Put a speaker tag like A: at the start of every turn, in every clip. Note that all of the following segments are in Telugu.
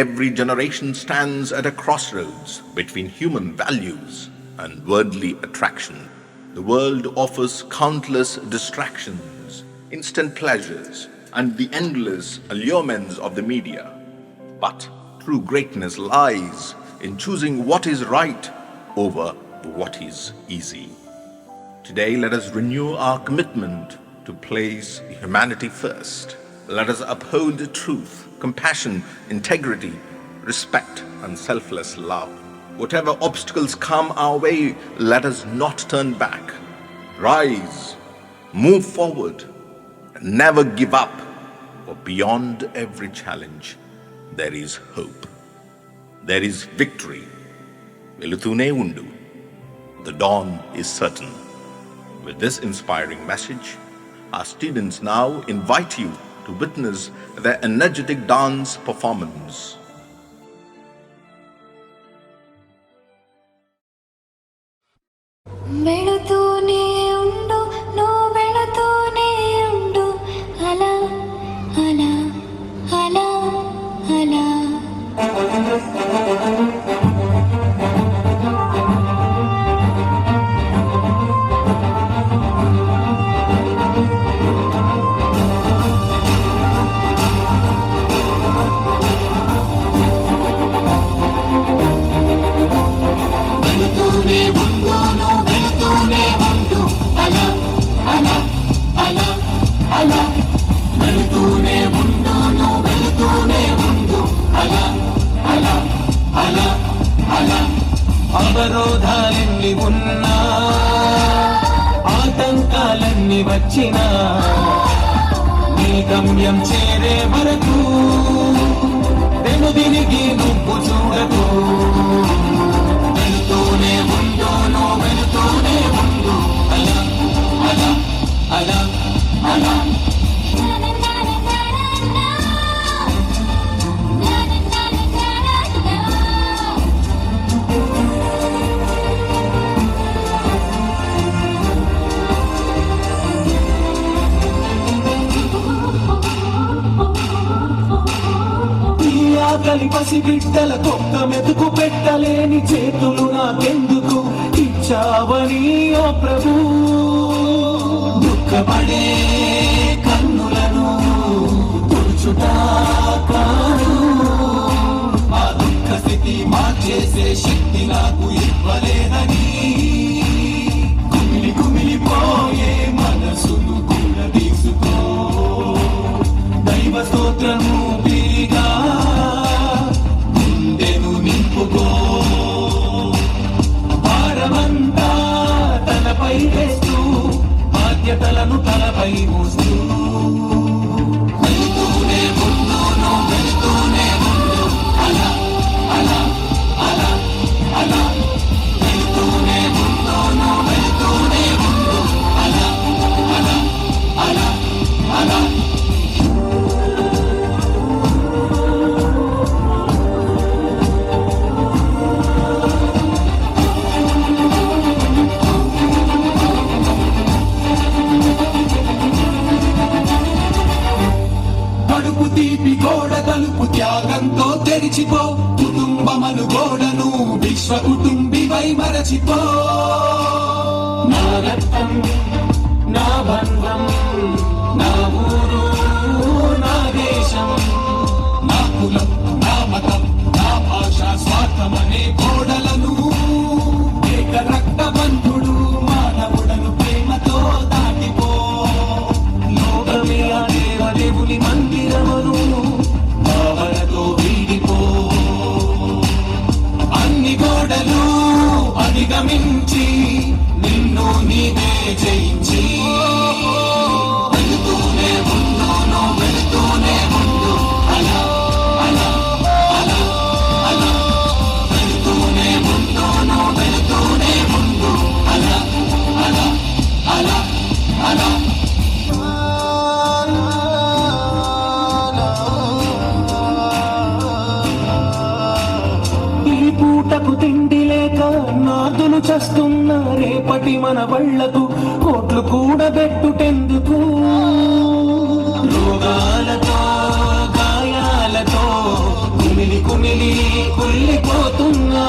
A: Every generation stands at a crossroads between human values and worldly attraction. The world offers countless distractions, instant pleasures, and the endless allurements of the media. But true greatness lies in choosing what is right over what is easy. Today, let us renew our commitment to place humanity first. Let us uphold truth, compassion, integrity, respect, and selfless love. Whatever obstacles come our way, let us not turn back. Rise, move forward, and never give up, for beyond every challenge, there is hope. There is victory. Velutune undu. The dawn is certain. With this inspiring message, our students now invite you to witness their energetic dance performance.
B: వెళుతూనే ఉండు నువ్వు వెళుతూనే ఉండు అలా అలా అలా అలా
C: అవరోధాలెన్ని ఉన్నా ఆటంకాలన్నీ వచ్చినా నీ గమ్యం చేరే వరకు వెనుదిరిగి నువ్వు చూడకు. వెళుతూనే ఉండు నువ్వు వెళుతూనే ఉండు అలా అలా అలా అలా. ఆకలి పసి బిడ్డల కొక్క మెతుకు పెట్టలేని చేతులు నాకెందుకు ఇచ్చావని ఓ ప్రభు. దుఃఖపడే కన్నులను తుడుచుట కాదు, ఆ దుఃఖ స్థితి మార్చేసే శక్తి నాకు ఇవ్వలేదని కుమిలి కుమిలిపోయే మనసును కూడా తీసుకో. దైవ స్తోత్రము తిరిగా గుండెను నింపుకో. భారమంతా తలపై వేస్తూ బాధ్యతలను తలపై మోస్తూ వెళుతూనే ఉండు నువ్వు వెళుతూనే ఉండు అలా అలా అలా అలా. వెళుతూనే ఉండు నువ్వు వెళుతూనే ఉండు అలా అలా అలా అలా. తీపి గోడ తలుపు త్యాగంతో తెరిచిపో. కుటుంబమను గోడను విశ్వ కుటుంబివై మరచిపో. నా రక్తం నా బంధం నా ఊరు నా దేశం నా కులం నా మతం నా భాష స్వార్థమనే గోడలను ఏక రక్త బంధుడు మానవుడను ప్రేమతో దాటిపో. లోకమే ఆ దేవదేవుని మందిరమును భావనతో వీడిపో. అన్ని గోడలు అధిగమించి నిన్ను నీవే జయించి వెళుతూనే ఉండు నువ్వు వెళుతూనే ఉండు అలా అలా అలా అలా. వెళుతూనే ఉండు నువ్వు వెళుతూనే ఉండు అలా అలా అలా అలా. పూటకు తిండి లేక నాదులు చస్తున్న రేపటి మన వళ్లకు కోట్లు కూడబెట్టుటెందుకు. రోగాలతో గాయాలతో కుమిలి కుమిలి కుళ్ళిపోతున్నా.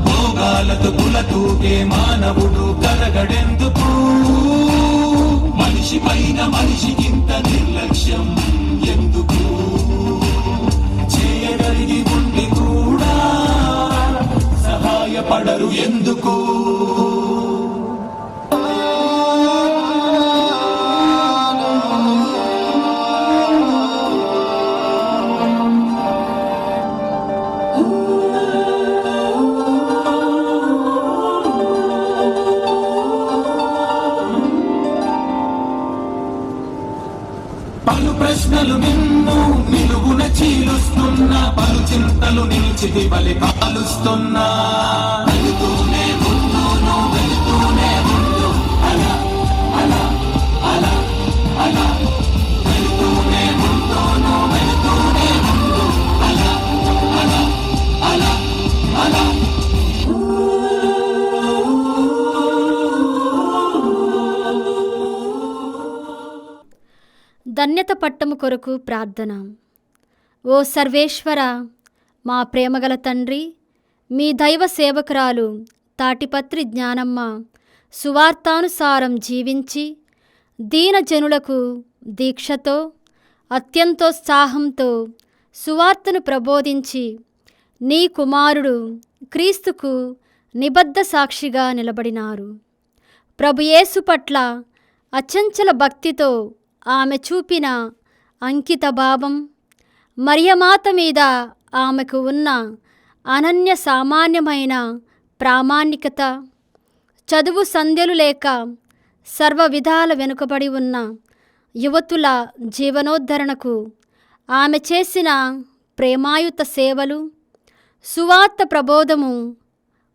C: భోగాలతో కులతూగే మానవుడు కరగడెందుకు? మనిషి పైన మనిషికింత నిర్లక్ష్యం ఎందుకు? చేయగలిగి ఉండి కూడా సహాయపడరు ఎందుకు? పలు ప్రశ్నలు నిన్ను నిలువున చీలుస్తున్నా, పలు చింతలు నిలిచిది బలి కాలుస్తున్నా. వెళుతూనే ఉండు, నువ్వు వెళుతూనే ఉండు, అలా అలా అలా అలా. వెళుతూనే ఉండు, నువ్వు వెళుతూనే ఉండు, అలా అలా అలా అలా.
D: ధన్యత పట్టము కొరకు ప్రార్థన. ఓ సర్వేశ్వర, మా ప్రేమగల తండ్రి, మీ దైవ సేవకురాలు తాటిపత్రి జ్ఞానమ్మ సువార్తానుసారం జీవించి దీనజనులకు దీక్షతో అత్యంతోత్సాహంతో సువార్తను ప్రబోధించి నీ కుమారుడు క్రీస్తుకు నిబద్ధ సాక్షిగా నిలబడినారు. ప్రభు యేసు పట్ల అచంచల భక్తితో ఆమె చూపిన అంకిత భావం, మరియమాత మీద ఆమెకు ఉన్న అనన్య సామాన్యమైన ప్రామాణికత, చదువు సంధ్యలు లేక సర్వ విధాల వెనుకబడి ఉన్న యువతుల జీవనోద్ధరణకు ఆమె చేసిన ప్రేమాయుత సేవలు, సువార్త ప్రబోధము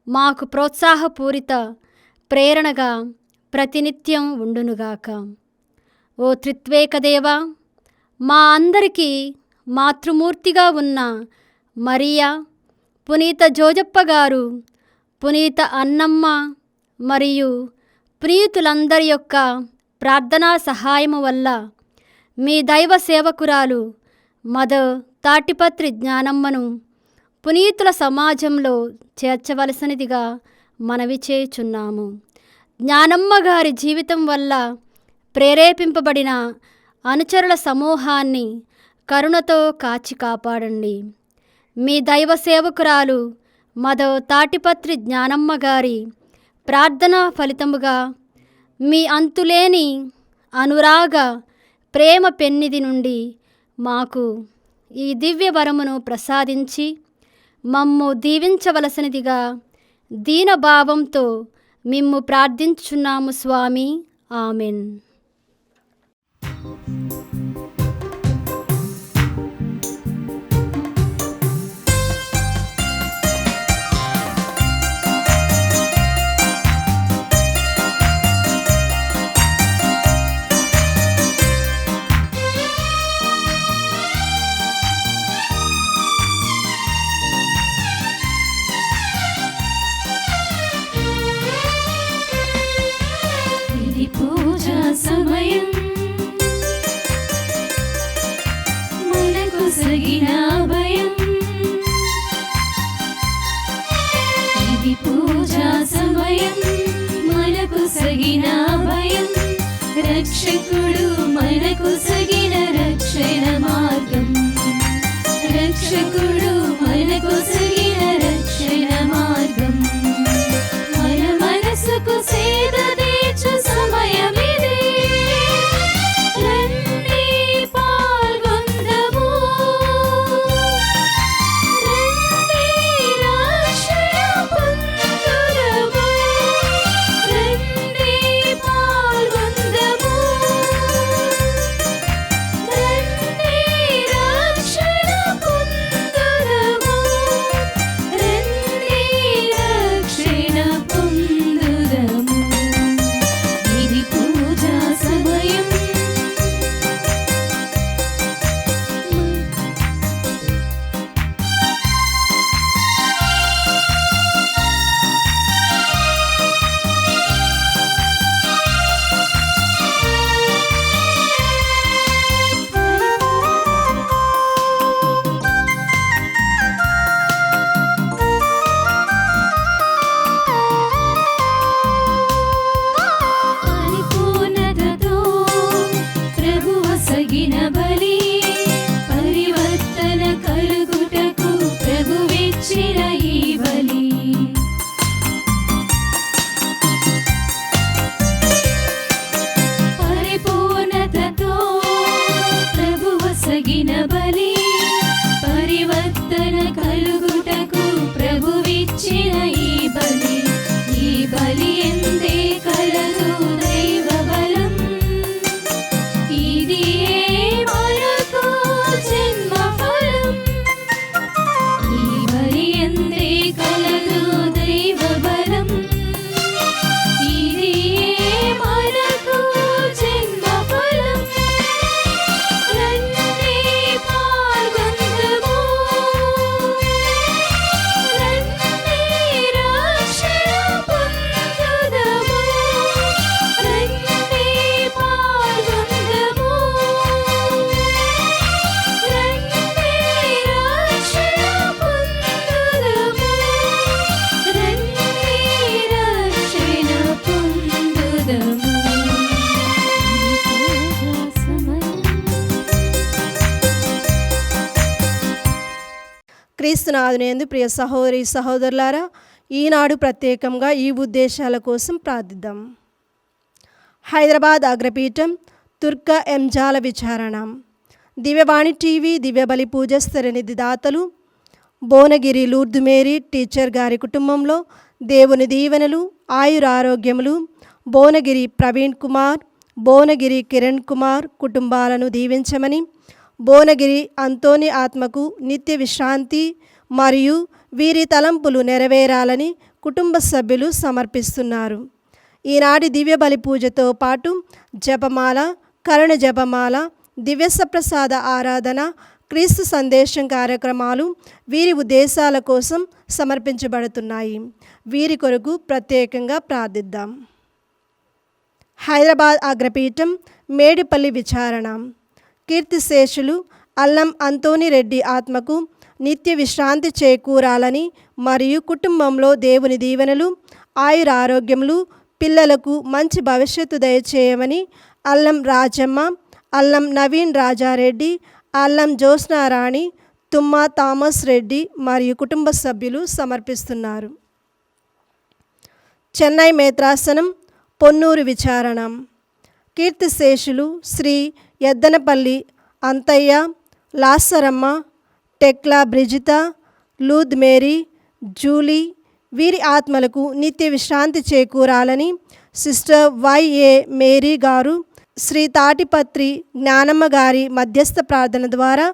D: మాకు ప్రోత్సాహపూరిత ప్రేరణగా ప్రతినిత్యం ఉండునుగాక. ఓ త్రిత్వేకదేవా, మా అందరికీ మాతృమూర్తిగా ఉన్న మరియా, పునీత జోజప్ప గారు, పునీత అన్నమ్మ మరియు ప్రియుతులందరి యొక్క ప్రార్థనా సహాయము వల్ల మీ దైవ సేవకురాలు మదర్ తాటిపత్రి జ్ఞానమ్మను పునీతుల సమాజంలో చేర్చవలసినదిగా మనవి చేయుచున్నాము. జ్ఞానమ్మ గారి జీవితం వల్ల ప్రేరేపింపబడిన అనుచరుల సమూహాన్ని కరుణతో కాచి కాపాడండి. మీ దైవ సేవకురాలు మదర్ తాటిపత్రి జ్ఞానమ్మ గారి ప్రార్థనా ఫలితముగా మీ అంతులేని అనురాగ ప్రేమ పెన్నిధి నుండి మాకు ఈ దివ్య వరమును ప్రసాదించి మమ్ము దీవించవలసినదిగా దీనభావంతో మిమ్ము ప్రార్థించుచున్నాము స్వామి. ఆమెన్.
B: సమయం మనకు సగిన భయం, ఇది పూజా సమయం మనకు సగిన భయం. రక్షకుడు మనకు సగిన రక్షణ మార్గం, రక్షకుడు మనకు సగిన రక్షణ మార్గం. మన మనసుకు సేద తీర్చు సమయం బలి ఎందే కలదు దైవ బలం ఇది మనకు జన్మ ఫలం ఈ బలి ఎందే కలదు దైవ బలం ఇది మనకు జన్మ ఫలం రండి పాల్గొందుము రండి రక్షణ పొందుదము రండి పాల్గొందుము రండి రక్షణ పొందుదము రండి రక్షణ పొందుదము ఇది పూజా సమయం
E: క్రీస్తునాథునందు ప్రియ సహోదరి సహోదరులారా, ఈనాడు ప్రత్యేకంగా ఈ ఉద్దేశాల కోసం ప్రార్థిద్దాం. హైదరాబాద్ అగ్రపీఠం తుర్క ఎంజాల విచారణ దివ్యవాణి టీవీ దివ్య బలి పూజస్థర నిధి దాతలు భువనగిరి లూర్దు మేరీ టీచర్ గారి కుటుంబంలో దేవుని దీవెనలు ఆయురారోగ్యములు భువనగిరి ప్రవీణ్ కుమార్ భువనగిరి కిరణ్ కుమార్ కుటుంబాలను దీవించమని భువనగిరి అంతోని ఆత్మకు నిత్య విశ్రాంతి మరియు వీరి తలంపులు నెరవేరాలని కుటుంబ సభ్యులు సమర్పిస్తున్నారు. ఈనాటి దివ్య బలి పూజతో పాటు జపమాల, కరుణ జపమాల, దివ్య సప్రసాద ఆరాధన, క్రీస్తు సందేశం కార్యక్రమాలు వీరి ఉద్దేశాల కోసం సమర్పించబడుతున్నాయి. వీరి కొరకు ప్రత్యేకంగా ప్రార్థిద్దాం. హైదరాబాద్ అగ్రపీఠం మేడిపల్లి విచారణ కీర్తిశేషులు అల్లం అంతోని రెడ్డి ఆత్మకు నిత్య విశ్రాంతి చేకూరాలని మరియు కుటుంబంలో దేవుని దీవెనలు ఆయురారోగ్యములు పిల్లలకు మంచి భవిష్యత్తు దయచేయమని అల్లం రాజమ్మ, అల్లం నవీన్ రాజారెడ్డి, అల్లం జ్యోత్స్నారాణి, తుమ్మా థామస్ రెడ్డి మరియు కుటుంబ సభ్యులు సమర్పిస్తున్నారు. చెన్నై మేత్రాసనం పొన్నూరు విచారణ కీర్తిశేషులు Shri Eddanapalli Anthaiah, లాసరమ్మ, Tekla బ్రిజిత, లూద్ Mary, Julie వీరి ఆత్మలకు నిత్య విశ్రాంతి చేకూరాలని సిస్టర్ వైఏ మేరీ గారు, శ్రీ తాటిపత్రి జ్ఞానమ్మ గారి మధ్యస్థ ప్రార్థన ద్వారా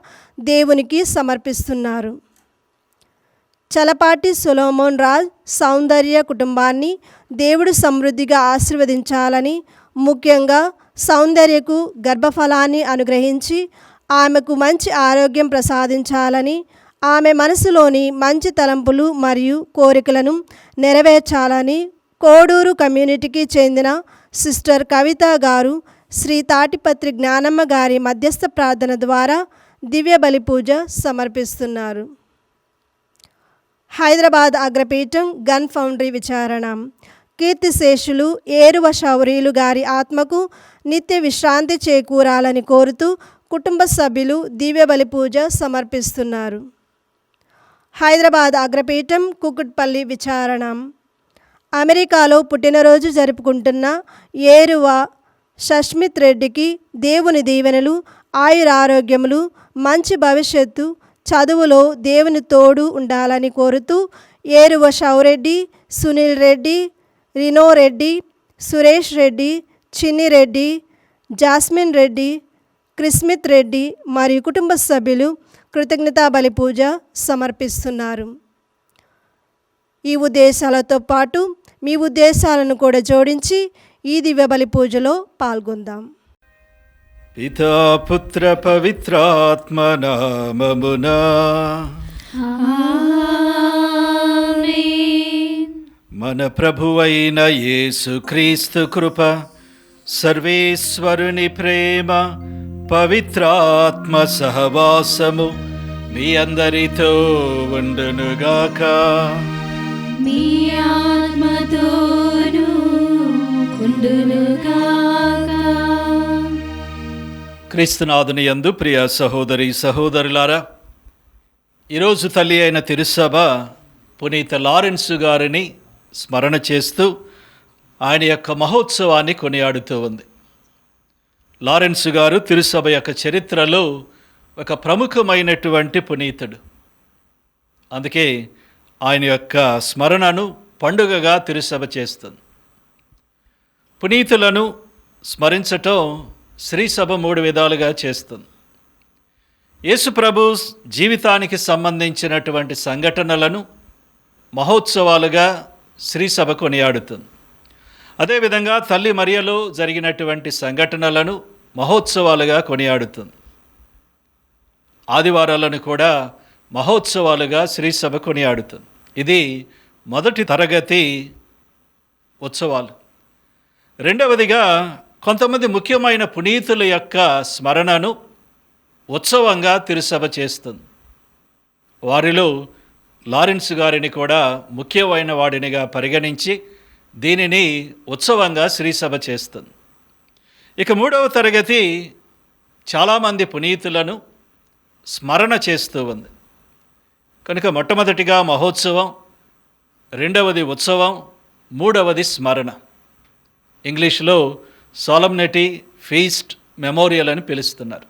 E: దేవునికి సమర్పిస్తున్నారు. చలపాటి సొలోమోన్ రాజ్ సౌందర్య కుటుంబాన్ని దేవుడు సమృద్ధిగా ఆశీర్వదించాలని, ముఖ్యంగా సౌందర్యకు గర్భఫలాన్ని అనుగ్రహించి ఆమెకు మంచి ఆరోగ్యం ప్రసాదించాలని, ఆమె మనసులోని మంచి తలంపులు మరియు కోరికలను నెరవేర్చాలని కోడూరు కమ్యూనిటీకి చెందిన సిస్టర్ కవిత గారు శ్రీ తాటిపత్రి జ్ఞానమ్మ గారి మధ్యస్థ ప్రార్థన ద్వారా దివ్య బలి పూజ సమర్పిస్తున్నారు. హైదరాబాద్ అగ్రపీఠం గన్ ఫౌండరీ విచారణ కీర్తిశేషులు ఏరువ శౌరీలు గారి ఆత్మకు నిత్య విశ్రాంతి చేకూరాలని కోరుతూ కుటుంబ సభ్యులు దివ్య బలి పూజ సమర్పిస్తున్నారు. హైదరాబాద్ అగ్రపీఠం కుకుట్పల్లి విచారణ అమెరికాలో పుట్టినరోజు జరుపుకుంటున్న ఏరువ షష్మిత్ రెడ్డికి దేవుని దీవెనలు ఆయురారోగ్యములు మంచి భవిష్యత్తు చదువులో దేవుని తోడు ఉండాలని కోరుతూ ఏరువ షౌరెడ్డి, సునీల్ రెడ్డి, రినో రెడ్డి, సురేష్ రెడ్డి, చిన్ని రెడ్డి, జాస్మిన్ రెడ్డి, క్రిస్మిత్ రెడ్డి మరియు కుటుంబ సభ్యులు కృతజ్ఞతా బలి పూజ సమర్పిస్తున్నారు. ఈ ఉద్దేశాలతో పాటు మీ ఉద్దేశాలను కూడా జోడించి ఈ దివ్య బలి పూజలో పాల్గొందాం.
F: పితా పుత్ర పవిత్రాత్మ నామమునా
B: ఆమేన్.
F: మన ప్రభువైన యేసుక్రీస్తు కృప, సర్వేశ్వరుని ప్రేమ, పవిత్రాత్మ సహవాసము మీ అందరితో ఉండునుగాక.
B: మీ ఆత్మతోనూ ఉండునుగాక.
F: క్రీస్తునాథుని యందు ప్రియ సహోదరి సహోదరులారా, ఈరోజు తల్లి అయిన తిరుసభ పునీత లారెన్స్ గారిని స్మరణ చేస్తూ ఆయన యొక్క మహోత్సవాన్ని కొనియాడుతూ ఉంది. లారెన్స్ గారు తిరుసభ యొక్క చరిత్రలో ఒక ప్రముఖమైనటువంటి పునీతుడు. అందుకే ఆయన యొక్క స్మరణను పండుగగా తిరుసభ చేస్తుంది. పునీతులను స్మరించటం శ్రీసభ 3 విధాలుగా చేస్తుంది. యేసుప్రభు జీవితానికి సంబంధించినటువంటి సంఘటనలను మహోత్సవాలుగా శ్రీసభ కొనియాడుతుంది. అదేవిధంగా తల్లి మరియలో జరిగినటువంటి సంఘటనలను మహోత్సవాలుగా కొనియాడుతుంది. ఆదివారాలను కూడా మహోత్సవాలుగా శ్రీసభ కొనియాడుతుంది. ఇది మొదటి తరగతి ఉత్సవాలు. రెండవదిగా కొంతమంది ముఖ్యమైన పునీతుల యొక్క స్మరణను ఉత్సవంగా తిరుసభ చేస్తుంది. వారిలో లారెన్స్ గారిని కూడా ముఖ్యమైన వాడినిగా పరిగణించి దీనిని ఉత్సవంగా శ్రీసభ చేస్తుంది. ఇక 3వ తరగతి చాలామంది పునీతులను స్మరణ చేస్తూ ఉంది. కనుక మొట్టమొదటిగా మహోత్సవం, రెండవది ఉత్సవం, మూడవది స్మరణ. ఇంగ్లీష్లో సాలమ్నిటీ, ఫీస్ట్, మెమోరియల్ అని పిలుస్తున్నారు.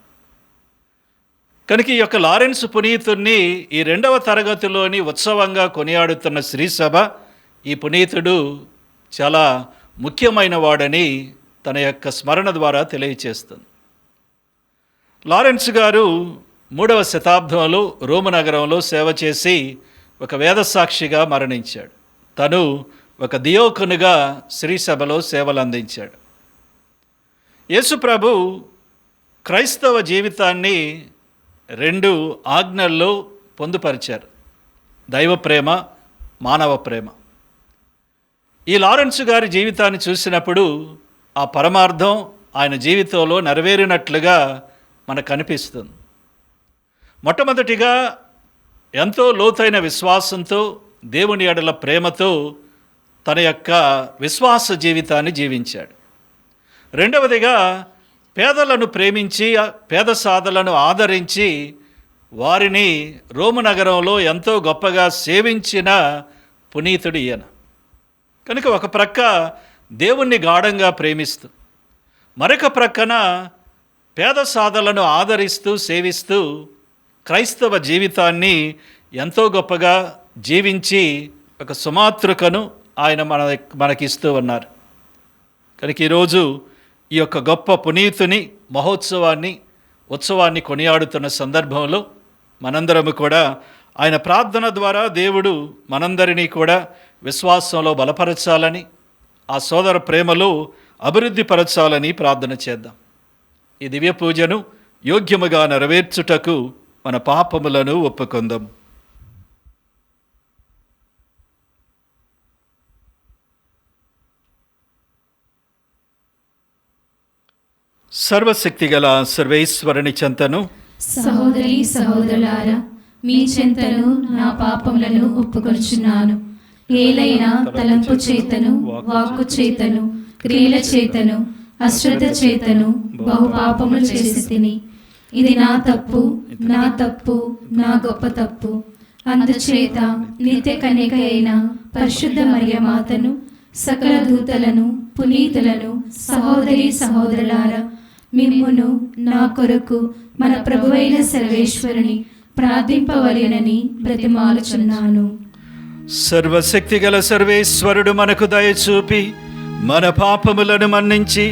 F: కనుక ఈ యొక్క లారెన్స్ పునీతుడిని ఈ 2వ తరగతిలోని ఉత్సవంగా కొనియాడుతున్న శ్రీసభ ఈ పునీతుడు చాలా ముఖ్యమైన వాడని తన యొక్క స్మరణ ద్వారా తెలియచేస్తుంది. లారెన్స్ గారు 3వ శతాబ్దంలో రోము నగరంలో సేవ చేసి ఒక వేదసాక్షిగా మరణించాడు. తను ఒక దియోకునుగా శ్రీసభలో సేవలు అందించాడు. యేసుప్రభు క్రైస్తవ జీవితాన్ని 2 ఆజ్ఞల్లో పొందుపరిచారు: దైవ ప్రేమ, మానవ ప్రేమ. ఈ లారెన్స్ గారి జీవితాన్ని చూసినప్పుడు ఆ పరమార్థం ఆయన జీవితంలో నెరవేరినట్లుగా మనకు కనిపిస్తుంది. మొట్టమొదటిగా ఎంతో లోతైన విశ్వాసంతో, దేవుని ఎడల ప్రేమతో తన యొక్క విశ్వాస జీవితాన్ని జీవించాడు. రెండవదిగా పేదలను ప్రేమించి, పేద సాధలను ఆదరించి వారిని రోము నగరంలో ఎంతో గొప్పగా సేవించిన పునీతుడు ఈయన. కనుక ఒక ప్రక్క దేవుణ్ణి గాఢంగా ప్రేమిస్తూ, మరొక ప్రక్కన పేద సాధలను ఆదరిస్తూ సేవిస్తూ క్రైస్తవ జీవితాన్ని ఎంతో గొప్పగా జీవించి ఒక సుమాతృకను ఆయన మనకిస్తూ ఉన్నారు. కనుక ఈరోజు ఈ యొక్క గొప్ప పునీతుని ఉత్సవాన్ని కొనియాడుతున్న సందర్భంలో మనందరము కూడా ఆయన ప్రార్థన ద్వారా దేవుడు మనందరినీ కూడా విశ్వాసంలో బలపరచాలని, ఆ సోదర ప్రేమలో అభివృద్ధి పరచాలని ప్రార్థన చేద్దాం. ఈ దివ్య పూజను యోగ్యముగా నెరవేర్చుటకు మన పాపములను ఒప్పుకొందాం. సర్వశక్తిగల సర్వేశ్వరుని చెంతను,
B: సహోదరి సహోదరులారా, మీ చెంతను నా పాపములను ఒప్పుకొనుచున్నాను. ఏలైనా తలంపు చేతను, వాక్కు చేతను, క్రియల చేతను, అశ్రద్ధ చేతను బహు పాపములు చేసి తిని. ఇది నా తప్పు, నా గొప్ప తప్పు. అందుచేత నిత్య కన్యక అయిన పరిశుద్ధ మరియ మాతను, సకల దూతలను, పునీతులను, సహోదరి సహోదరులారా, మిమ్మును నా కొరకు మన ప్రభువైన సర్వేశ్వరుని ప్రార్థింపవలెనని బ్రతిమాలుచున్నాను.
F: సర్వశక్తిగల సర్వేశ్వరుడు మనకు దయచూపి మన పాపములను మన్నించి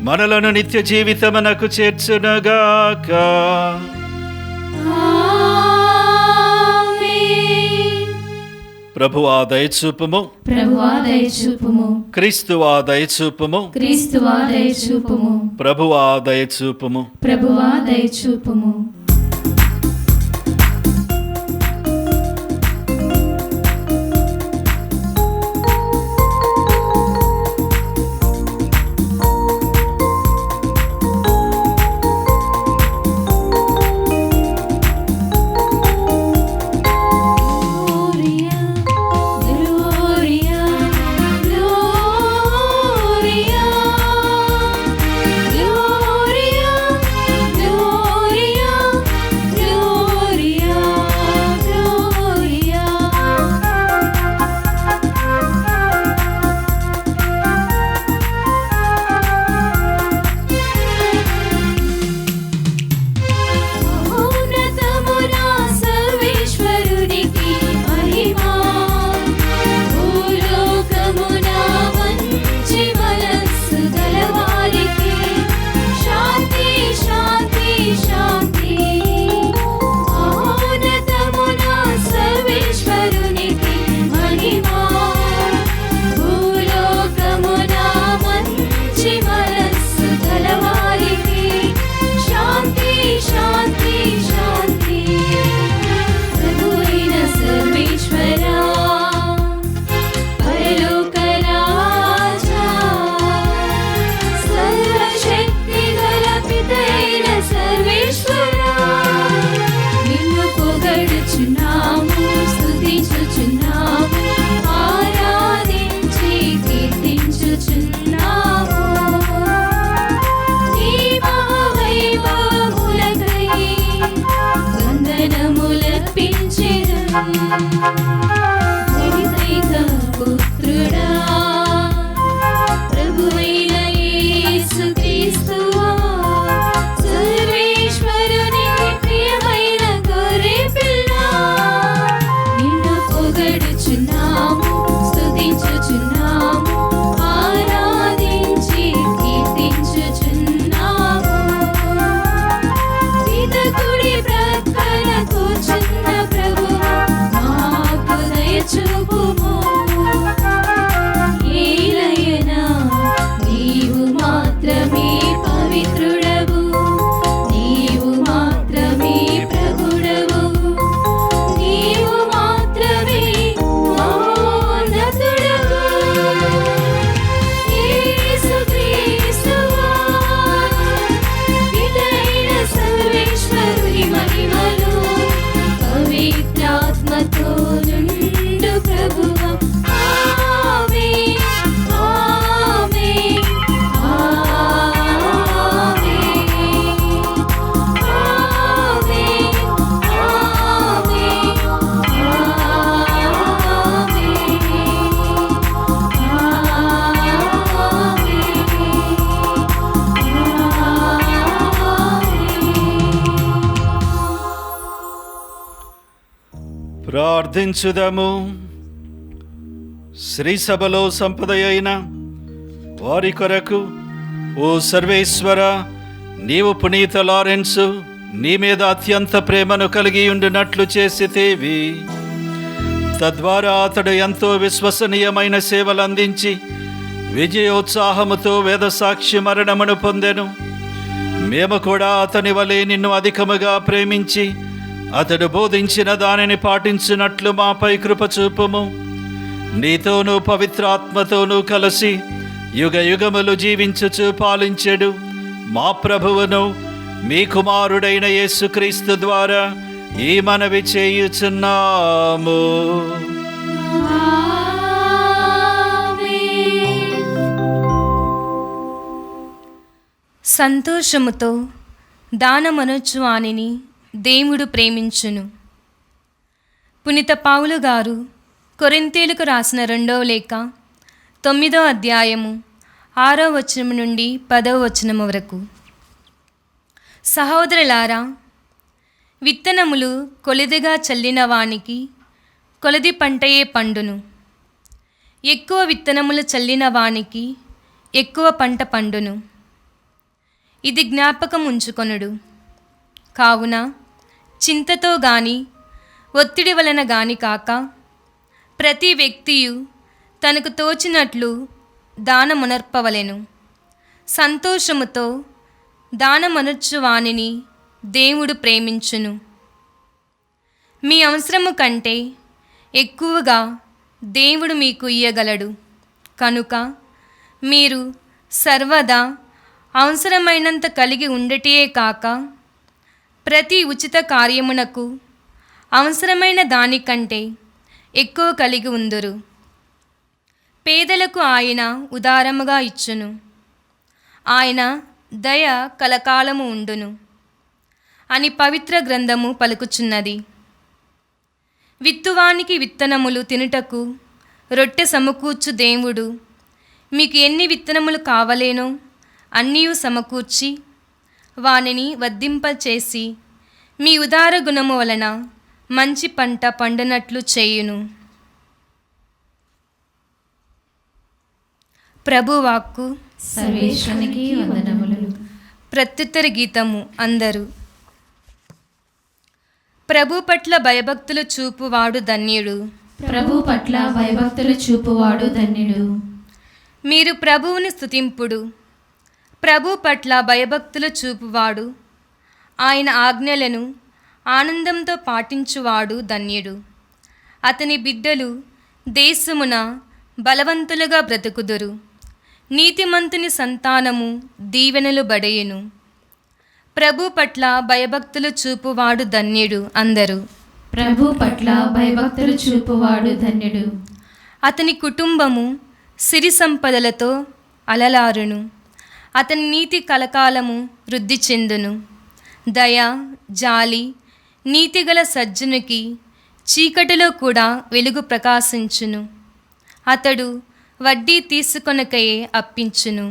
F: మనలను నిత్య జీవితమునకు చేర్చునగాక. ప్రభువా దయచూపుము,
B: ప్రభువా దయచూపుము,
F: క్రీస్తువా దయచూపుము,
B: క్రీస్తువా దయచూపుము,
F: ప్రభువా దయచూపుము.
B: ప్రభువా దయచూపుము. Gloria, Gloria, Gloria,
F: ప్రార్థించుదము. శ్రీ సభలో సంపద అయిన వారి కొరకు ఓ సర్వేశ్వర, నీవు పునీత లారెన్సు నీ మీద అత్యంత ప్రేమను కలిగి ఉండినట్లు చేసితేవి. తద్వారా అతడు ఎంతో విశ్వసనీయమైన సేవలు అందించి విజయోత్సాహముతో వేదసాక్షి మరణమును పొందెను. మేము కూడా అతని వలె నిన్ను అధికముగా ప్రేమించి అతడు బోధించిన దానిని పాటించినట్లు మాపై కృప చూపుము. నీతోనూ పవిత్రాత్మతోనూ కలిసి యుగ యుగములు జీవించుచు పాలించెడు మా ప్రభువును మీ కుమారుడైన యేసుక్రీస్తు ద్వారా ఈ మనవి చేయుచున్నాము.
G: సంతోషముతో దానమనొచ్చు వానిని దేవుడు ప్రేమించును. పునీత పౌలు గారు కొరింథీయులకు రాసిన 2వ లేఖ 9వ అధ్యాయము 6వ వచనం నుండి 10వ వచనము వరకు. సహోదరులారా, విత్తనములు కొలిదిగా చల్లిన వానికి కొలది పంటయే పండును. ఎక్కువ విత్తనములు చల్లిన వానికి ఎక్కువ పంట పండును. ఇది జ్ఞాపకం ఉంచుకొనుడు. కావున చింతతో గాని ఒత్తిడి వలన గాని కాక ప్రతి వ్యక్తియు తనకు తోచినట్లు దానమునర్పవలెను. సంతోషముతో దానమనొచ్చు వానిని దేవుడు ప్రేమించును. మీ అవసరము కంటే ఎక్కువగా దేవుడు మీకు ఇయ్యగలడు. కనుక మీరు సర్వదా అవసరమైనంత కలిగి ఉండటియే కాక ప్రతి ఉచిత కార్యమునకు అవసరమైన దానికంటే ఎక్కువ కలిగి ఉందురు. పేదలకు ఆయన ఉదారముగా ఇచ్చును. ఆయన దయ కలకాలము ఉండును అని పవిత్ర గ్రంథము పలుకుచున్నది. విత్తువానికి విత్తనములు తినుటకు రొట్టె సమకూర్చు దేవుడు మీకు ఎన్ని విత్తనములు కావలేనో అన్నీయు సమకూర్చి వానిని వర్ధింపచేసి మీ ఉదార గుణము వలన మంచి పంట పండునట్లు చేయును. ప్రభువాక్కు.
B: సర్వేశ్వరునికి వందనములు.
G: ప్రత్యుత్తర గీతము. అందరూ ప్రభు పట్ల భయభక్తులు చూపువాడు ధన్యుడు.
B: ప్రభు పట్ల భయభక్తులు చూపువాడు ధన్యుడు.
G: మీరు ప్రభువుని స్తుతింపుడు. ప్రభు పట్ల భయభక్తులు చూపువాడు, ఆయన ఆజ్ఞలను ఆనందంతో పాటించువాడు ధన్యుడు. అతని బిడ్డలు దేశమున బలవంతులుగా బ్రతుకుదురు. నీతిమంతుని సంతానము దీవెనలు బడయును. ప్రభు పట్ల భయభక్తులు చూపువాడు ధన్యుడు. అందరూ
B: ప్రభు పట్ల భయభక్తులు చూపువాడు ధన్యుడు.
G: అతని కుటుంబము సిరి సంపదలతో అలలారును. అతని నీతి కలకాలము వృద్ధి చెందును. దయ, జాలి, నీతిగల సజ్జనుకి చీకటిలో కూడా వెలుగు ప్రకాశించును. అతడు వడ్డీ తీసుకొనకయే అప్పించును.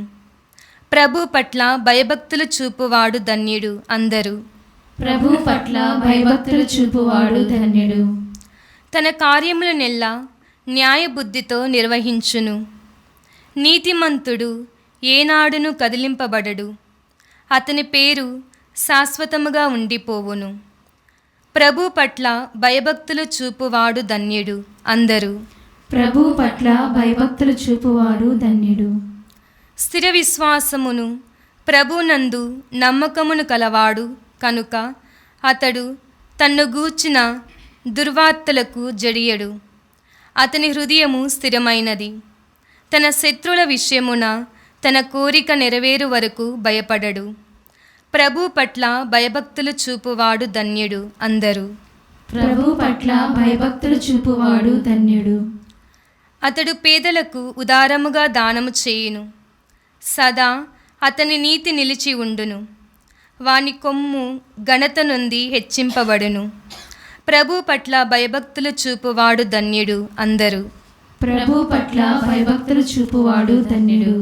G: ప్రభు పట్ల భయభక్తులు చూపువాడు ధన్యుడు. అందరూ
B: ప్రభు పట్ల భయభక్తులు చూపువాడు ధన్యుడు.
G: తన కార్యములనెల్లా న్యాయబుద్ధితో నిర్వహించును. నీతిమంతుడు ఏనాడును కదిలింపబడడు. అతని పేరు శాశ్వతముగా ఉండిపోవును. ప్రభు పట్ల భయభక్తులు చూపువాడు ధన్యుడు. అందరూ
B: ప్రభు పట్ల భయభక్తులు చూపువాడు ధన్యుడు.
G: స్థిర విశ్వాసమును ప్రభునందు నమ్మకమును కలవాడు కనుక అతడు తన్ను గూర్చిన దుర్వార్తలకు జడియడు. అతని హృదయము స్థిరమైనది. తన శత్రుల విషయమున తన కోరిక నెరవేరు వరకు భయపడడు. ప్రభు పట్ల భయభక్తులు చూపువాడు ధన్యుడు. అందరూ
B: ప్రభు పట్ల భయభక్తులు చూపువాడు ధన్యుడు.
G: అతడు పేదలకు ఉదారముగా దానము చేయును. సదా అతని నీతి నిలిచి ఉండును. వాని కొమ్ము ఘనత నుండి హెచ్చింపబడును. ప్రభు పట్ల భయభక్తులు చూపువాడు ధన్యుడు. అందరూ
B: ప్రభు పట్ల భయభక్తులు చూపువాడు ధన్యుడు.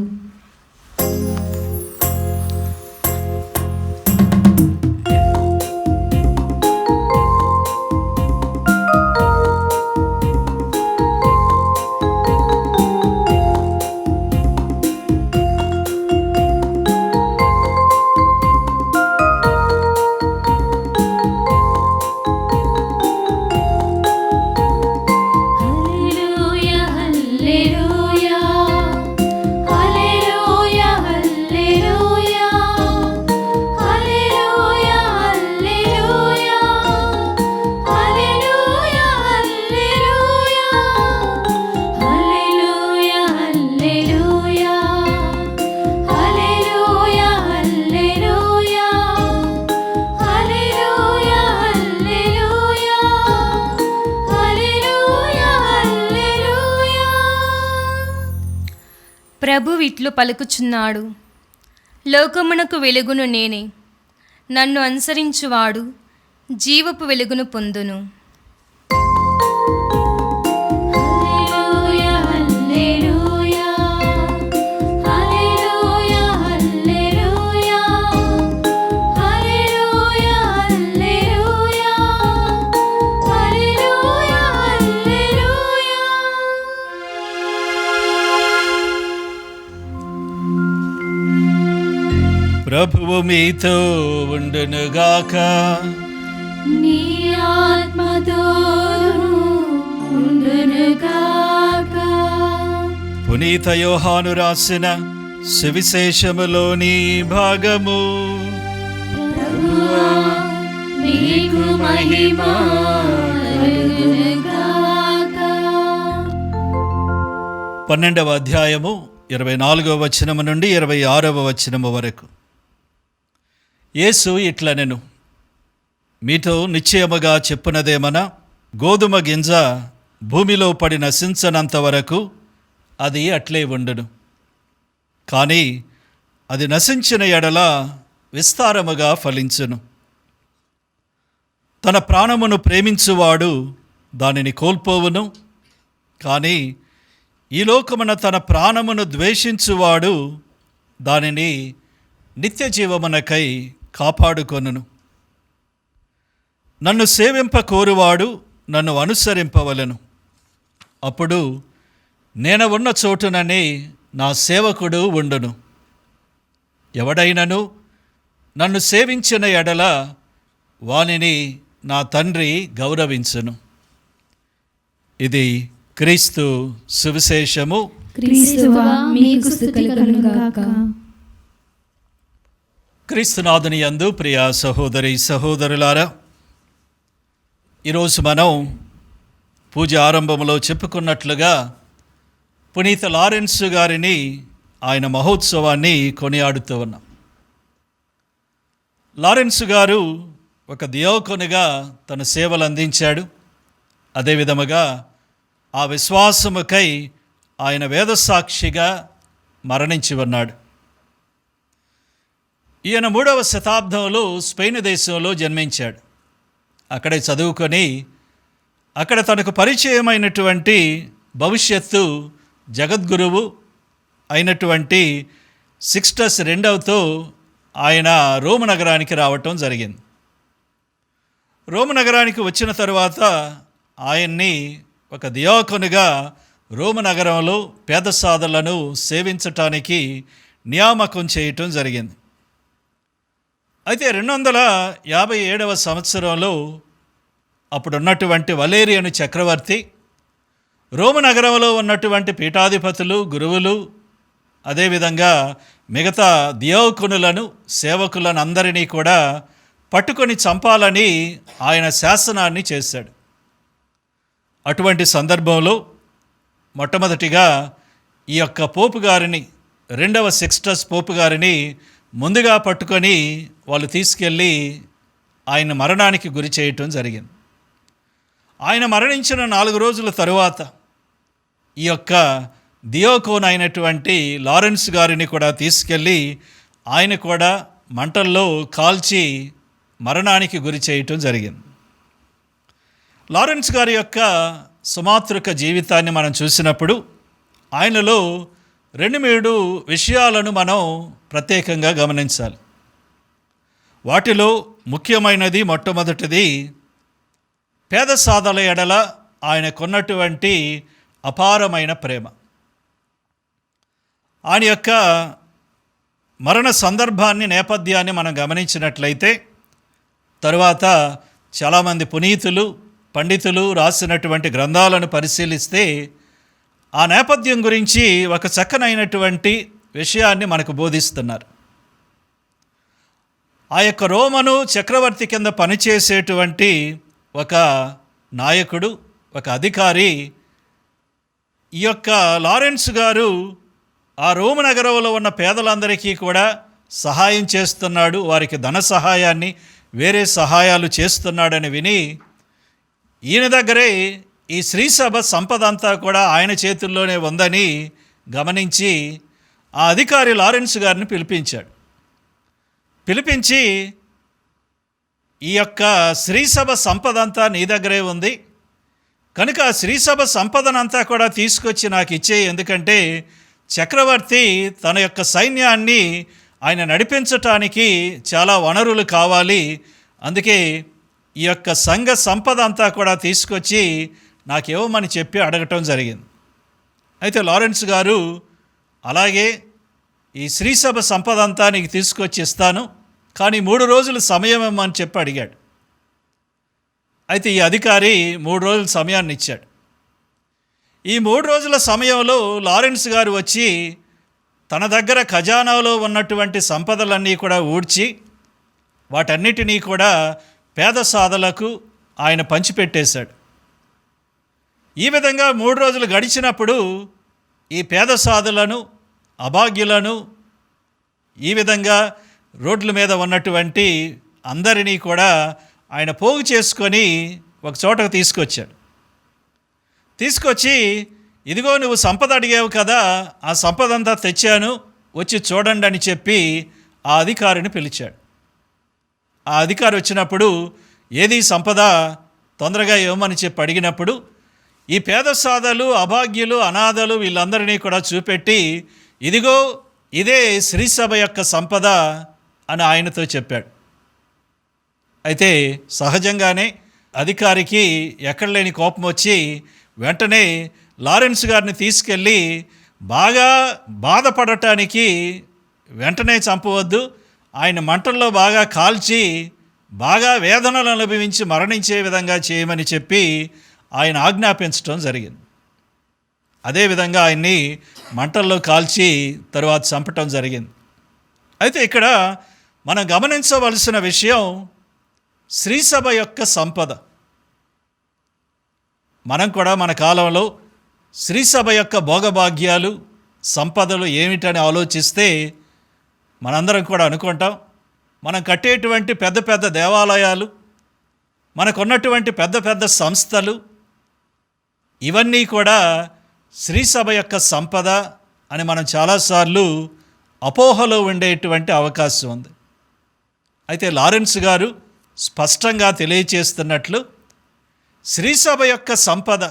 G: ప్రభు ఇట్లు పలుకుచున్నాడు, లోకమునకు వెలుగును నేనే. నన్ను అనుసరించువాడు జీవపు వెలుగును పొందును.
F: ప్రభువు మీతో ఉండునుగాక.
B: నీ ఆత్మతోను ఉండునుగాక.
F: పునీత యోహాను రాసిన సువిశేషములోని భాగము.
B: ప్రభువా, నీకు మహిమ కలుగునుగాక.
F: 12వ అధ్యాయము 24వ వచనము నుండి 26వ వచనము వరకు. యేసు ఇట్లనెను, మీతో నిశ్చయముగా చెప్పునదేమన, గోధుమ గింజ భూమిలో పడి నశించనంత వరకు అది అట్లే ఉండును. కానీ అది నశించిన ఎడల విస్తారముగా ఫలించును. తన ప్రాణమును ప్రేమించువాడు దానిని కోల్పోవును. కానీ ఈ లోకమున తన ప్రాణమును ద్వేషించువాడు దానిని నిత్య జీవమునకై కాపాడుకొనును. నన్ను సేవింప కోరువాడు నన్ను అనుసరింపవలెను. అప్పుడు నేను ఉన్న చోటుననే నా సేవకుడు ఉండును. ఎవడైనను నన్ను సేవించిన ఎడల వానిని నా తండ్రి గౌరవించును. ఇది క్రీస్తు సువిశేషము.
B: క్రీస్తువా, మీకు స్తుతి కలుగునుగాక.
F: క్రీస్తునాథుని యందు ప్రియ సహోదరి సహోదరులారా, ఈరోజు మనం పూజ ఆరంభంలో చెప్పుకున్నట్లుగా పునీత లారెన్స్ గారిని, ఆయన మహోత్సవాన్ని కొనియాడుతూ ఉన్నాం. లారెన్స్ గారు ఒక దియోకొనిగా తన సేవలు అందించాడు. అదేవిధముగా ఆ విశ్వాసముకై ఆయన వేదసాక్షిగా మరణించి ఉన్నాడు. ఈయన 3వ శతాబ్దంలో స్పెయిన్ దేశంలో జన్మించాడు. అక్కడే చదువుకొని అక్కడ తనకు పరిచయమైనటువంటి భవిష్యత్తు జగద్గురువు అయినటువంటి సిక్స్టస్ II ఆయన రోము నగరానికి రావటం జరిగింది. రోము నగరానికి వచ్చిన తరువాత ఆయన్ని ఒక దియాకొనుగా రోము నగరంలో పేద సాధులను సేవించటానికి నియామకం చేయటం జరిగింది. అయితే 257వ సంవత్సరంలో అప్పుడున్నటువంటి వలేరియను చక్రవర్తి రోము నగరంలో ఉన్నటువంటి పీఠాధిపతులు, గురువులు, అదేవిధంగా మిగతా దియోకునులను, సేవకులను అందరినీ కూడా పట్టుకొని చంపాలని ఆయన శాసనాన్ని చేశాడు. అటువంటి సందర్భంలో మొట్టమొదటిగా ఈ యొక్క పోపు గారిని, 2వ సిక్స్టస్ పోపు గారిని ముందుగా పట్టుకొని వాళ్ళు తీసుకెళ్ళి ఆయన మరణానికి గురి చేయటం జరిగింది. ఆయన మరణించిన 4 రోజుల తరువాత ఈ యొక్క దియోకోన్ అయినటువంటి లారెన్స్ గారిని కూడా తీసుకెళ్ళి ఆయన కూడా మంటల్లో కాల్చి మరణానికి గురి చేయటం జరిగింది. లారెన్స్ గారి యొక్క సుమాతృక జీవితాన్ని మనం చూసినప్పుడు ఆయనలో 2-3 విషయాలను మనం ప్రత్యేకంగా గమనించాలి. వాటిలో ముఖ్యమైనది, మొట్టమొదటిది పేద సాధల ఎడల ఆయనకున్నటువంటి అపారమైన ప్రేమ. ఆయన యొక్క మరణ సందర్భాన్ని, నేపథ్యాన్ని మనం గమనించినట్లయితే తరువాత చాలామంది పునీతులు, పండితులు రాసినటువంటి గ్రంథాలను పరిశీలిస్తే ఆ నేపథ్యం గురించి ఒక చక్కనైనటువంటి విషయాన్ని మనకు బోధిస్తున్నారు. ఆ యొక్క రోమను చక్రవర్తి కింద పనిచేసేటువంటి ఒక నాయకుడు, ఒక అధికారి ఈ యొక్క లారెన్స్ గారు ఆ రోము నగరంలో ఉన్న పేదలందరికీ కూడా సహాయం చేస్తున్నాడు, వారికి ధన సహాయాన్ని, వేరే సహాయాలు చేస్తున్నాడని విని ఈయన దగ్గరే ఈ శ్రీసభ సంపద అంతా కూడా ఆయన చేతుల్లోనే ఉందని గమనించి ఆ అధికారి లారెన్స్ గారిని పిలిపించాడు. పిలిపించి, ఈ యొక్క శ్రీసభ సంపద అంతా నీ దగ్గరే ఉంది కనుక ఆ శ్రీసభ సంపదనంతా కూడా తీసుకొచ్చి నాకు ఇచ్చే, ఎందుకంటే చక్రవర్తి తన యొక్క సైన్యాన్ని ఆయన నడిపించటానికి చాలా వనరులు కావాలి, అందుకే ఈ యొక్క సంఘ సంపద అంతా కూడా తీసుకొచ్చి నాకు ఇవ్వమని చెప్పి అడగటం జరిగింది. అయితే లారెన్స్ గారు, అలాగే ఈ శ్రీసభ సంపద అంతా నీకు తీసుకొచ్చి ఇస్తాను, కానీ 3 రోజులు సమయం ఇవ్వమని చెప్పి అడిగాడు. అయితే ఈ అధికారి 3 రోజుల సమయాన్ని ఇచ్చాడు. ఈ 3 రోజుల సమయంలో లారెన్స్ గారు వచ్చి తన దగ్గర ఖజానాలో ఉన్నటువంటి సంపదలన్నీ కూడా ఊడ్చి వాటన్నిటినీ కూడా పేద సాధలకు ఆయన పంచిపెట్టేశాడు. ఈ విధంగా 3 రోజులు గడిచినప్పుడు ఈ పేద సాధులను, అభాగ్యులను, ఈ విధంగా రోడ్ల మీద ఉన్నటువంటి అందరినీ కూడా ఆయన పోగు చేసుకొని ఒక చోటకు తీసుకొచ్చాడు. తీసుకొచ్చి, ఇదిగో నువ్వు సంపద అడిగావు కదా, ఆ సంపద అంతా తెచ్చాను, వచ్చి చూడండి అని చెప్పి ఆ అధికారిని పిలిచాడు. ఆ అధికారి వచ్చినప్పుడు, ఏది సంపద తొందరగా ఇవ్వమని చెప్పి అడిగినప్పుడు ఈ పేద సాధలు, అభాగ్యులు, అనాథలు వీళ్ళందరినీ కూడా చూపెట్టి, ఇదిగో ఇదే శ్రీసభ యొక్క సంపద అని ఆయనతో చెప్పాడు. అయితే సహజంగానే అధికారికి ఎక్కడ లేని కోపం వచ్చి వెంటనే లారెన్స్ గారిని తీసుకెళ్ళి బాగా బాధపడటానికి, వెంటనే చంపవద్దు, ఆయన మంటల్లో బాగా కాల్చి బాగా వేదనలు అనుభవించి మరణించే విధంగా చేయమని చెప్పి ఆయన ఆజ్ఞాపించడం జరిగింది. అదేవిధంగా ఆయన్ని మంటల్లో కాల్చి తరువాత చంపటం జరిగింది. అయితే ఇక్కడ మనం గమనించవలసిన విషయం శ్రీసభ యొక్క సంపద. మనం కూడా మన కాలంలో శ్రీసభ యొక్క భోగభాగ్యాలు, సంపదలు ఏమిటని ఆలోచిస్తే మనందరం కూడా అనుకుంటాం, మనం కట్టేటువంటి పెద్ద పెద్ద దేవాలయాలు, మనకున్నటువంటి పెద్ద పెద్ద సంస్థలు, ఇవన్నీ కూడా శ్రీసభ యొక్క సంపద అని మనం చాలాసార్లు అపోహలో ఉండేటువంటి అవకాశం ఉంది. అయితే లారెన్స్ గారు స్పష్టంగా తెలియచేస్తున్నట్లు శ్రీసభ యొక్క సంపద,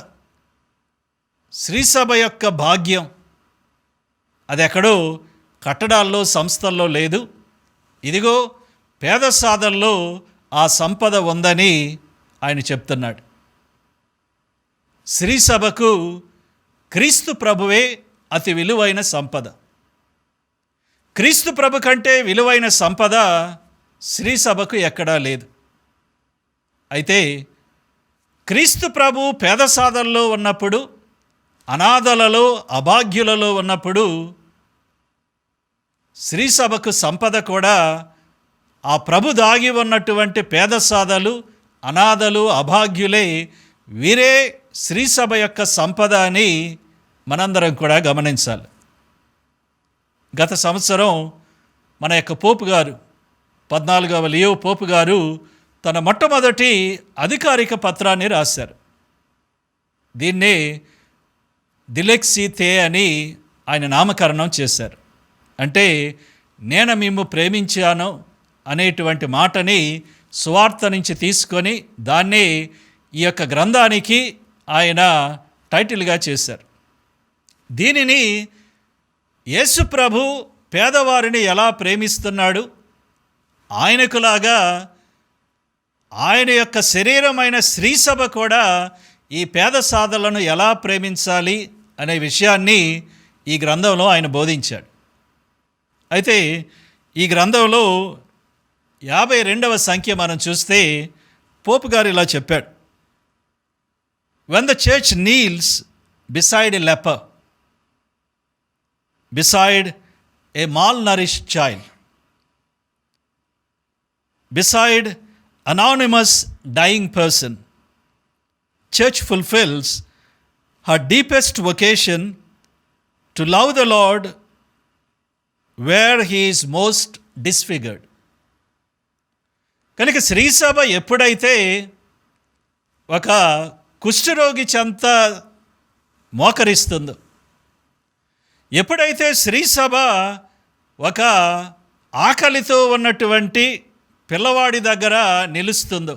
F: శ్రీసభ యొక్క భాగ్యం అది ఎక్కడో కట్టడాల్లో, సంస్థల్లో లేదు, ఇదిగో పేద సాధల్లో ఆ సంపద ఉందని ఆయన చెప్తున్నాడు. శ్రీసభకు క్రీస్తు ప్రభువే అతి విలువైన సంపద. క్రీస్తు ప్రభు కంటే విలువైన సంపద శ్రీసభకు ఎక్కడా లేదు. అయితే క్రీస్తు ప్రభు పేద సాధల్లో ఉన్నప్పుడు, అనాథలలో, అభాగ్యులలో ఉన్నప్పుడు శ్రీసభకు సంపద కూడా ఆ ప్రభు దాగి ఉన్నటువంటి పేద సాధలు, అనాథలు, అభాగ్యులే, వీరే శ్రీసభ యొక్క సంపద అని మనందరం కూడా గమనించాలి. గత సంవత్సరం మన యొక్క పోపు గారు, 14వ లియో పోపు గారు తన మొట్టమొదటి అధికారిక పత్రాన్ని రాశారు. దీన్నే దిలెక్సీ తే అని ఆయన నామకరణం చేశారు. అంటే నేను మిమ్ము ప్రేమించాను అనేటువంటి మాటని సువార్త నుంచి తీసుకొని దాన్ని ఈ యొక్క గ్రంథానికి ఆయన టైటిల్గా చేశారు. దీనిని యేసు ప్రభు పేదవారిని ఎలా ప్రేమిస్తున్నాడు, ఆయనకులాగా ఆయన యొక్క శరీరమైన శ్రీసభ కూడా ఈ పేద సాధలను ఎలా ప్రేమించాలి అనే విషయాన్ని ఈ గ్రంథంలో ఆయన బోధించాడు. అయితే ఈ గ్రంథంలో 52వ సంఖ్య మనం చూస్తే పోపు గారు ఇలా చెప్పాడు, when the church kneels beside a leper, beside a malnourished child, beside anonymous dying person, church fulfills her deepest vocation to love the Lord where he is most disfigured. కనుక శ్రీసభ ఎప్పుడైతే ఒక కుష్ఠరోగి చెంత మోకరిస్తుందో, ఎప్పుడైతే శ్రీసభ ఒక ఆకలితో ఉన్నటువంటి పిల్లవాడి దగ్గర నిలుస్తుందో,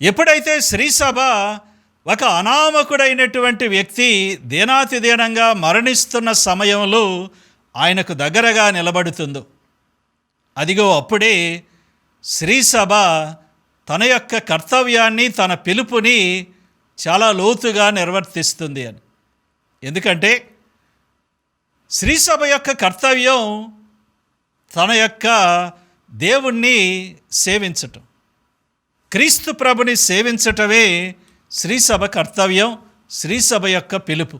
F: ఎప్పుడైతే శ్రీసభ ఒక అనామకుడైనటువంటి వ్యక్తి దీనాతిదీనంగా మరణిస్తున్న సమయంలో ఆయనకు దగ్గరగా నిలబడుతుందో, అదిగో అప్పుడే శ్రీసభ తన యొక్క కర్తవ్యాన్ని, తన పిలుపుని చాలా లోతుగా నిర్వర్తిస్తుంది అని. ఎందుకంటే శ్రీసభ యొక్క కర్తవ్యం తన యొక్క దేవుణ్ణి సేవించటం, క్రీస్తు ప్రభుని సేవించటమే శ్రీసభ కర్తవ్యం, శ్రీసభ యొక్క పిలుపు.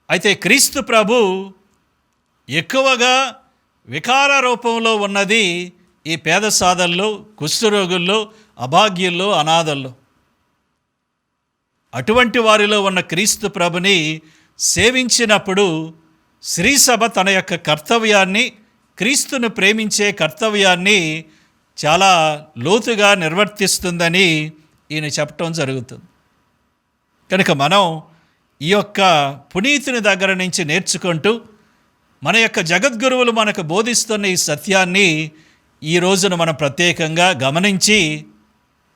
F: అయితే క్రీస్తు ప్రభు ఎక్కువగా వికార రూపంలో ఉన్నది ఈ పేద సాధల్లో, కుష్ఠరోగుల్లో, అభాగ్యుల్లో, అనాథల్లో. అటువంటి వారిలో ఉన్న క్రీస్తు ప్రభుని సేవించినప్పుడు శ్రీసభ తన యొక్క కర్తవ్యాన్ని, క్రీస్తును ప్రేమించే కర్తవ్యాన్ని చాలా లోతుగా నిర్వర్తిస్తుందని ఈయన చెప్పటం జరుగుతుంది. కనుక మనం ఈ యొక్క పునీతుని దగ్గర నుంచి నేర్చుకుంటూ మన యొక్క జగద్గురువులు మనకు బోధిస్తున్న ఈ సత్యాన్ని ఈ రోజున మనం ప్రత్యేకంగా గమనించి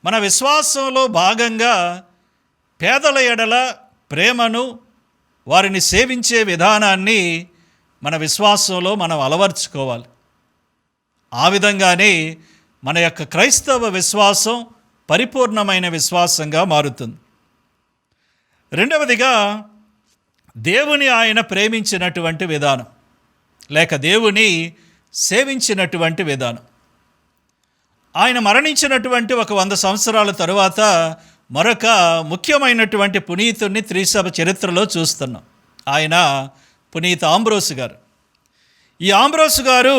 F: మన విశ్వాసంలో భాగంగా పేదల ఎడల ప్రేమను, వారిని సేవించే విధానాన్ని మన విశ్వాసంలో మనం అలవర్చుకోవాలి. ఆ విధంగానే మన యొక్క క్రైస్తవ విశ్వాసం పరిపూర్ణమైన విశ్వాసంగా మారుతుంది. రెండవదిగా, దేవుని ఆయన ప్రేమించినటువంటి విధానం, లేక దేవుని సేవించినటువంటి విధానం. ఆయన మరణించినటువంటి ఒక 100 సంవత్సరాల తరువాత మరొక ముఖ్యమైనటువంటి పునీతుడిని త్రిసభ చరిత్రలో చూస్తున్నాం. ఆయన పునీత ఆంబ్రోసు గారు. ఈ ఆంబ్రోసు గారు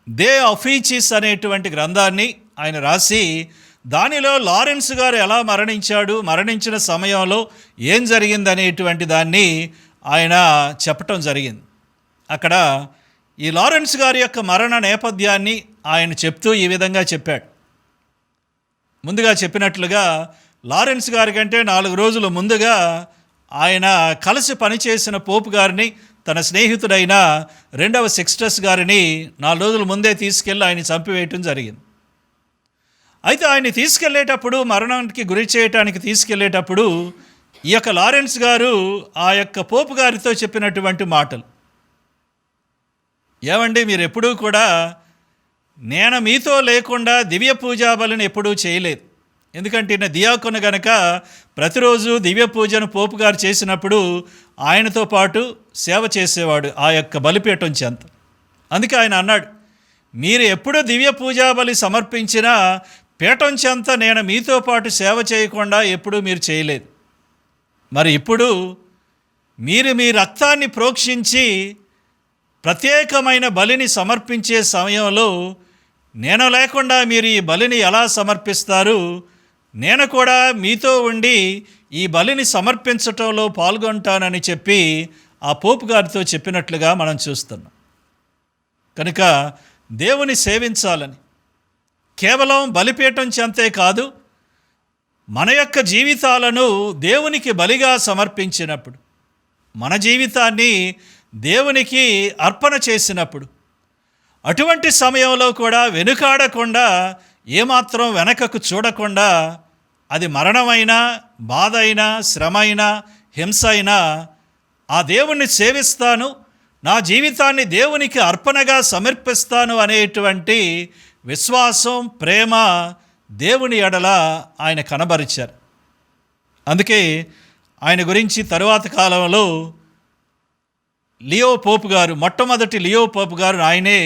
F: దే అఫీచిస్ అనేటువంటి గ్రంథాన్ని ఆయన రాసి దానిలో లారెన్స్ గారు ఎలా మరణించాడు, మరణించిన సమయంలో ఏం జరిగిందనేటువంటి దాన్ని ఆయన చెప్పటం జరిగింది. అక్కడ ఈ లారెన్స్ గారి యొక్క మరణ నేపథ్యాన్ని ఆయన చెప్తూ ఈ విధంగా చెప్పాడు. ముందుగా చెప్పినట్లుగా లారెన్స్ గారి కంటే 4 రోజులు ముందుగా ఆయన కలిసి పనిచేసిన పోపు గారిని, తన స్నేహితుడైన 2వ సిక్స్టస్ గారిని 4 రోజుల ముందే తీసుకెళ్ళి ఆయన చంపివేయటం జరిగింది. అయితే ఆయన తీసుకెళ్లేటప్పుడు, మరణానికి గురి చేయటానికి తీసుకెళ్లేటప్పుడు ఈ యొక్క లారెన్స్ గారు ఆ యొక్క పోపు గారితో చెప్పినటువంటి మాటలు, ఏమండి మీరు ఎప్పుడూ కూడా నేను మీతో లేకుండా దివ్య పూజా బలిని ఎప్పుడూ చేయలేదు. ఎందుకంటే ఈయన దియాకొను గనక ప్రతిరోజు దివ్య పూజను పోపు గారు చేసినప్పుడు ఆయనతో పాటు సేవ చేసేవాడు ఆ యొక్క బలిపీఠం చెంత. అందుకే ఆయన అన్నాడు, మీరు ఎప్పుడు దివ్య పూజా బలి సమర్పించినా పీఠం చెంత నేను మీతో పాటు సేవ చేయకుండా ఎప్పుడూ మీరు చేయలేదు. మరి ఇప్పుడు మీరు మీ రక్తాన్ని ప్రోక్షించి ప్రత్యేకమైన బలిని సమర్పించే సమయంలో నేను లేకుండా మీరు ఈ బలిని ఎలా సమర్పిస్తారు? నేను కూడా మీతో ఉండి ఈ బలిని సమర్పించటంలో పాల్గొంటానని చెప్పి ఆ పోపు గారితో చెప్పినట్లుగా మనం చూస్తున్నాం. కనుక దేవుని సేవించాలని కేవలం బలిపీఠం చెంతే కాదు, మన యొక్క జీవితాలను దేవునికి బలిగా సమర్పించినప్పుడు, మన జీవితాన్ని దేవునికి అర్పణ చేసినప్పుడు, అటువంటి సమయంలో కూడా వెనుకాడకుండా, ఏమాత్రం వెనకకు చూడకుండా, అది మరణమైనా, బాధ అయినా, శ్రమ అయినా, హింస అయినా ఆ దేవుణ్ణి సేవిస్తాను, నా జీవితాన్ని దేవునికి అర్పణగా సమర్పిస్తాను అనేటువంటి విశ్వాసం, ప్రేమ దేవుని ఎడల ఆయన కనబరిచారు. అందుకే ఆయన గురించి తరువాత కాలంలో లియో పోపు గారు, మొట్టమొదటి లియో పోపు గారు, ఆయనే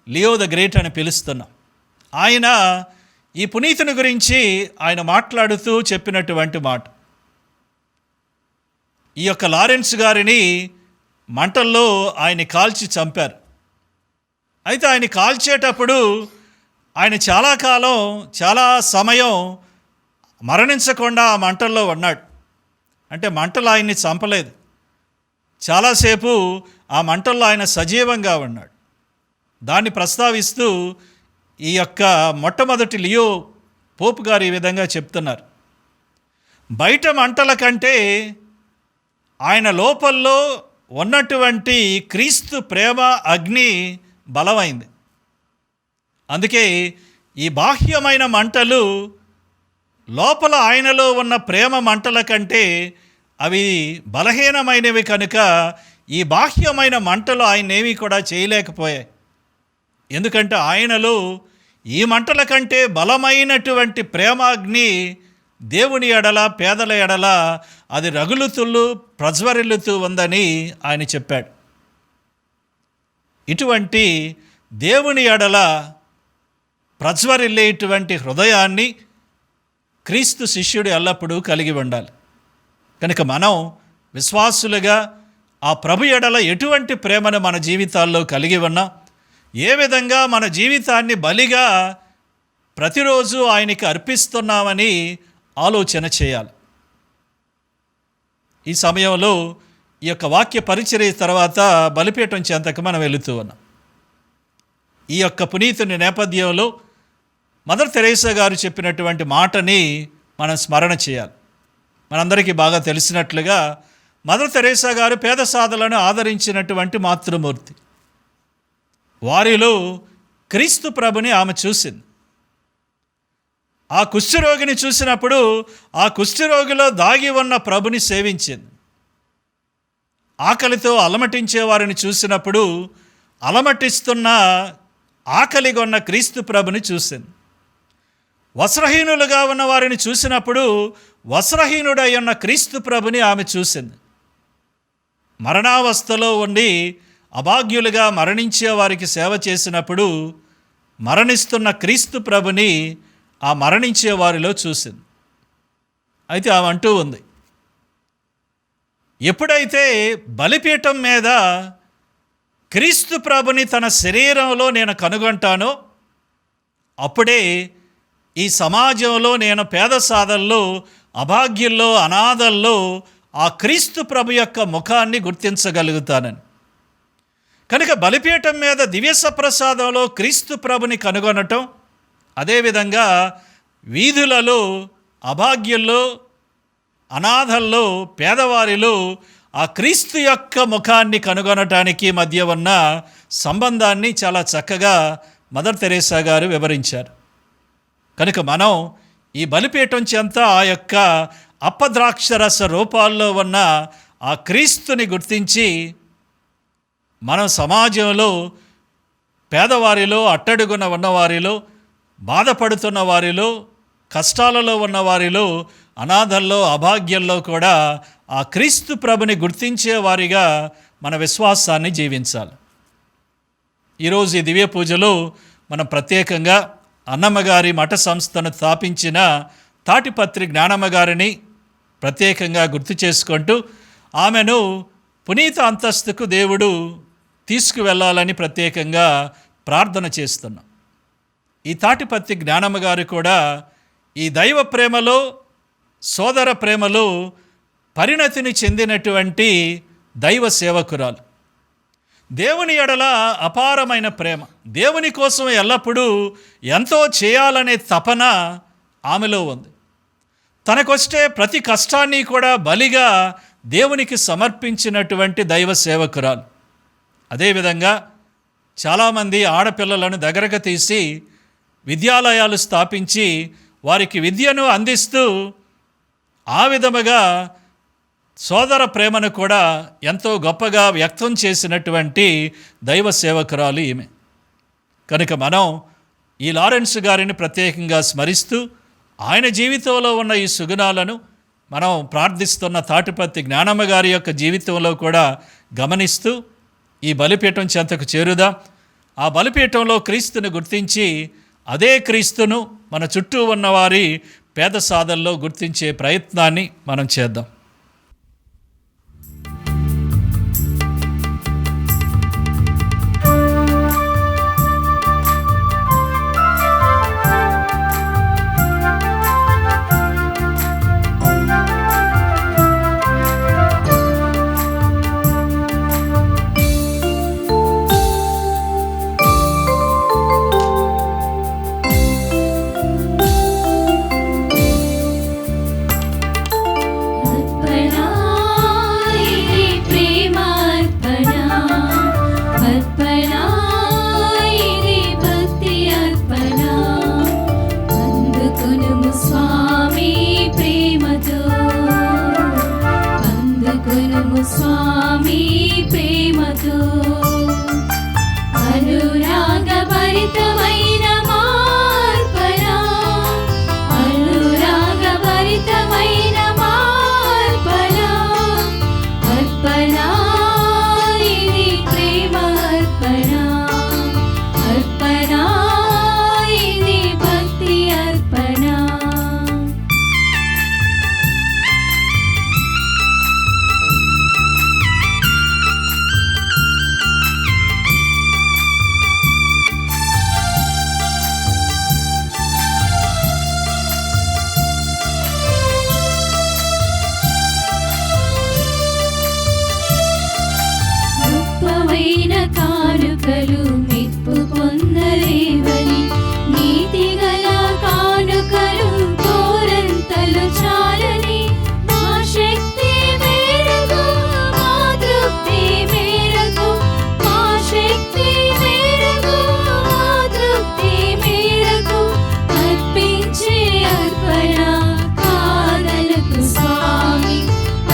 F: లియో ద గ్రేట్ అని పిలుస్తున్నాం. ఆయన ఈ పునీతుని గురించి ఆయన మాట్లాడుతూ చెప్పినటువంటి మాట, ఈ యొక్క లారెన్స్ గారిని మంటల్లో ఆయన కాల్చి చంపారు. అయితే ఆయన కాల్చేటప్పుడు ఆయన చాలా కాలం, చాలా సమయం మరణించకుండా ఆ మంటల్లో ఉన్నాడు. అంటే మంటలు ఆయన్ని చంపలేదు, చాలాసేపు ఆ మంటల్లో ఆయన సజీవంగా ఉన్నాడు. దాన్ని ప్రస్తావిస్తూ ఈ యొక్క మొట్టమొదటి లియో పోపు గారు ఈ విధంగా చెప్తున్నారు, బయట మంటల కంటే ఆయన లోపల్లో ఉన్నటువంటి క్రీస్తు ప్రేమ అగ్ని బలమైంది. అందుకే ఈ బాహ్యమైన మంటలు లోపల ఆయనలో ఉన్న ప్రేమ మంటల కంటే అవి బలహీనమైనవి కనుక ఈ బాహ్యమైన మంటలు ఆయన్నేవి కూడా చేయలేకపోయాయి. ఎందుకంటే ఆయనలో ఈ మంటల కంటే బలమైనటువంటి ప్రేమాగ్ని దేవుని ఎడల, పేదల ఎడల అది రగులుతుళ్ళు ప్రజ్వరిల్లుతూ ఉందని ఆయన చెప్పాడు. ఇటువంటి దేవుని ఎడల ప్రజ్వరిల్లేటువంటి హృదయాన్ని క్రీస్తు శిష్యుడు ఎల్లప్పుడూ కలిగి ఉండాలి. కనుక మనం విశ్వాసులుగా ఆ ప్రభు ఎడల ఎటువంటి ప్రేమను మన జీవితాల్లో కలిగి ఉన్నాం, ఏ విధంగా మన జీవితాన్ని బలిగా ప్రతిరోజు ఆయనకి అర్పిస్తున్నామని ఆలోచన చేయాలి. ఈ సమయంలో ఈ యొక్క వాక్య పరిచర్య తర్వాత బలిపీఠం చెంతకు మనం వెళుతూ ఉన్నాం. ఈ యొక్క పునీతుని నేపథ్యంలో మదర్ తెరేసా గారు చెప్పినటువంటి మాటని మనం స్మరణ చేయాలి. మనందరికీ బాగా తెలిసినట్లుగా మదర్ తెరేసా గారు పేద సాధలను ఆదరించినటువంటి మాతృమూర్తి. వారిలో క్రీస్తు ప్రభుని ఆమె చూసింది. ఆ కుష్ఠరోగిని చూసినప్పుడు ఆ కుష్ఠరోగిలో దాగి ఉన్న ప్రభుని సేవించింది. ఆకలితో అలమటించే వారిని చూసినప్పుడు అలమటిస్తున్న ఆకలిగొన్న క్రీస్తు ప్రభుని చూసింది. వస్త్రహీనులుగా ఉన్న వారిని చూసినప్పుడు వస్త్రహీనుడై ఉన్న క్రీస్తు ప్రభుని ఆమె చూసింది. మరణావస్థలో ఉండి అభాగ్యులుగా మరణించే వారికి సేవ చేసినప్పుడు మరణిస్తున్న క్రీస్తు ప్రభుని ఆ మరణించే వారిలో చూసింది. అయితే ఆమె అంటూ ఉంది, ఎప్పుడైతే బలిపీఠం మీద క్రీస్తు ప్రభుని తన శరీరంలో నేను కనుగొంటానో అప్పుడే ఈ సమాజంలో నేను పేద సాధల్లో, అభాగ్యుల్లో, అనాథల్లో ఆ క్రీస్తు ప్రభు యొక్క ముఖాన్ని గుర్తించగలుగుతానని. కనుక బలిపీఠం మీద దివ్య సప్రసాదంలో క్రీస్తు ప్రభుని కనుగొనటం, అదేవిధంగా వీధులలో అభాగ్యుల్లో, అనాథల్లో, పేదవారిలో ఆ క్రీస్తు యొక్క ముఖాన్ని కనుగొనటానికి మధ్య ఉన్న సంబంధాన్ని చాలా చక్కగా మదర్ తెరేసా గారు వివరించారు. కనుక మనం ఈ బలిపీఠం చెంత ఆ యొక్క అప్పద్రాక్షరస రూపాల్లో ఉన్న ఆ క్రీస్తుని గుర్తించి మనం సమాజంలో పేదవారిలో, అట్టడుగున ఉన్నవారిలో, బాధపడుతున్న వారిలో, కష్టాలలో ఉన్నవారిలో, అనాథల్లో, అభాగ్యంలో కూడా ఆ క్రీస్తు ప్రభుని గుర్తించే వారిగా మన విశ్వాసాన్ని జీవించాలి. ఈరోజు ఈ దివ్య పూజలో మనం ప్రత్యేకంగా అన్నమ్మగారి మఠ సంస్థను స్థాపించిన తాటిపత్రి జ్ఞానమ్మ గారిని ప్రత్యేకంగా గుర్తు చేసుకుంటూ ఆమెను పునీత అంతస్తుకు దేవుడు తీసుకువెళ్ళాలని ప్రత్యేకంగా ప్రార్థన చేస్తున్నాం. ఈ తాటిపత్రి జ్ఞానమ్మ గారు కూడా ఈ దైవ ప్రేమలో, సోదర ప్రేమలో పరిణతిని చెందినటువంటి దైవ సేవకురాలు. దేవుని ఎడల అపారమైన ప్రేమ, దేవుని కోసం ఎల్లప్పుడూ ఎంతో చేయాలనే తపన ఆమెలో ఉంది. తనకొస్తే ప్రతి కష్టాన్ని కూడా బలిగా దేవునికి సమర్పించినటువంటి దైవ సేవకురాలు. అదేవిధంగా చాలామంది ఆడపిల్లలను దగ్గరకు తీసి విద్యాలయాలు స్థాపించి వారికి విద్యను అందిస్తూ ఆ విధముగా సోదర ప్రేమను కూడా ఎంతో గొప్పగా వ్యక్తం చేసినటువంటి దైవ సేవకురాలు ఈమె. కనుక మనం ఈ లారెన్స్ గారిని ప్రత్యేకంగా స్మరిస్తూ ఆయన జీవితంలో ఉన్న ఈ సుగుణాలను మనం ప్రార్థిస్తున్న తాటిపత్రి జ్ఞానమ్మ గారి యొక్క జీవితంలో కూడా గమనిస్తూ ఈ బలిపీఠం చెంతకు చేరుదాం. ఆ బలిపీఠంలో క్రీస్తుని గుర్తించి అదే క్రీస్తును మన చుట్టూ ఉన్నవారి పేద సాధనలో గుర్తించే ప్రయత్నాన్ని మనం చేద్దాం.
B: అనురాగభరితమైనతో అనురాగభరితమైన మార్పణ అనురాగభరితమైన మార్పణ అర్పణ ఇది ప్రేమ అర్పణ అర్పణ ఇది భక్తి అర్పణ గొప్పవైన కానుకలు మెప్పు పొందలేవని నీతిగల కానుకలు తోరంతలు చాలని మా శక్తి మేరకు మా తృప్తి మేరకు మా శక్తి మేరకు మా తృప్తి మేరకు అర్పించే అర్పణ కాదనకు స్వామి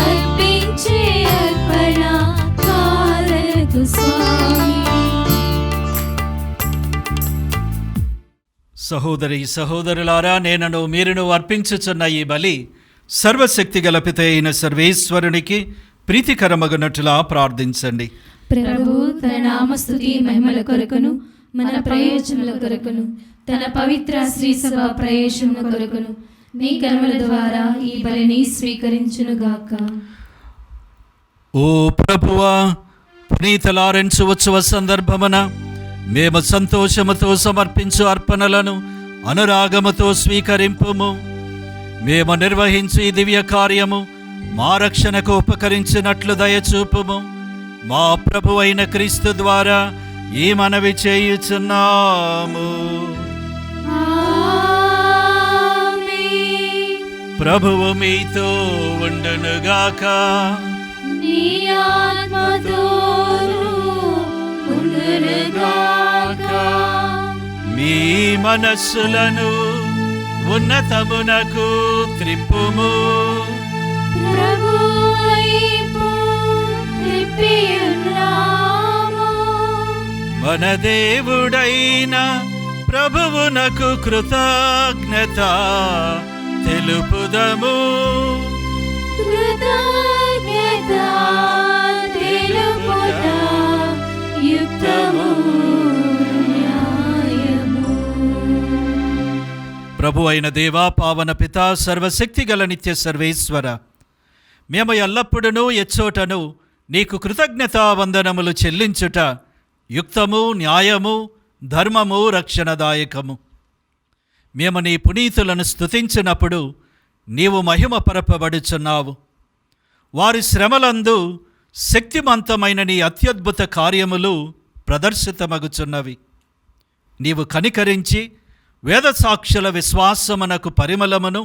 B: అర్పించే అర్పణ కాదనకు స్వామి.
F: సహోదరి సహోదరులారా, నేనను మీరును అర్పించుచున్న ఈ బలి సర్వశక్తి గలపితే అయిన సర్వేశ్వరునికి ప్రీతికరమగునట్లుగా ప్రార్థించండి.
B: ప్రభు తన నామస్తుతి మహిమల కొరకును మన ప్రయోజనముల కొరకును తన పవిత్ర శ్రీసభ ప్రయోజనముల కొరకును నీ కర్మల ద్వారా ఈ బలిని స్వీకరించునుగాక.
F: ఓ ప్రభువా, పునీత లారెన్స్ ఉత్సవ సందర్భమున మేము సంతోషముతో సమర్పించు అర్పణలను అనురాగముతో స్వీకరింపుము. మేము నిర్వహించు ఈ దివ్య కార్యము మా రక్షణకు ఉపకరించినట్లు దయచూపుము. మా ప్రభువైన క్రీస్తు ద్వారా ఈ మనవి చేయుచున్నాము.
B: ఆమేన్.
F: ప్రభువు మీతో ఉండునుగాక.
B: నీ ఆత్మతోనూ ఉండునుగాక.
F: మీ మనస్సులను ఉన్నతమునకు త్రిప్పుము.
B: ప్రభువు వైపు త్రిప్పియున్నాము.
F: మన దేవుడైన ప్రభువునకు కృతజ్ఞత తెలుపుదము.
B: కృతజ్ఞత తెలుపుట యుక్తము న్యాయము.
F: ప్రభు అయిన దేవా, పావన పిత, సర్వశక్తి గల నిత్య సర్వేశ్వర, మేము ఎల్లప్పుడూ ఎచ్చోటను నీకు కృతజ్ఞతా వందనములు చెల్లించుట యుక్తము, న్యాయము, ధర్మము, రక్షణదాయకము. మేము నీ పునీతులను స్తుతించినప్పుడు నీవు మహిమపరపబడుచున్నావు. వారి శ్రమలందు శక్తిమంతమైన నీ అత్యద్భుత కార్యములు ప్రదర్శితమగుచున్నవి. నీవు కనికరించి వేదసాక్షుల విశ్వాసమునకు పరిమళమును,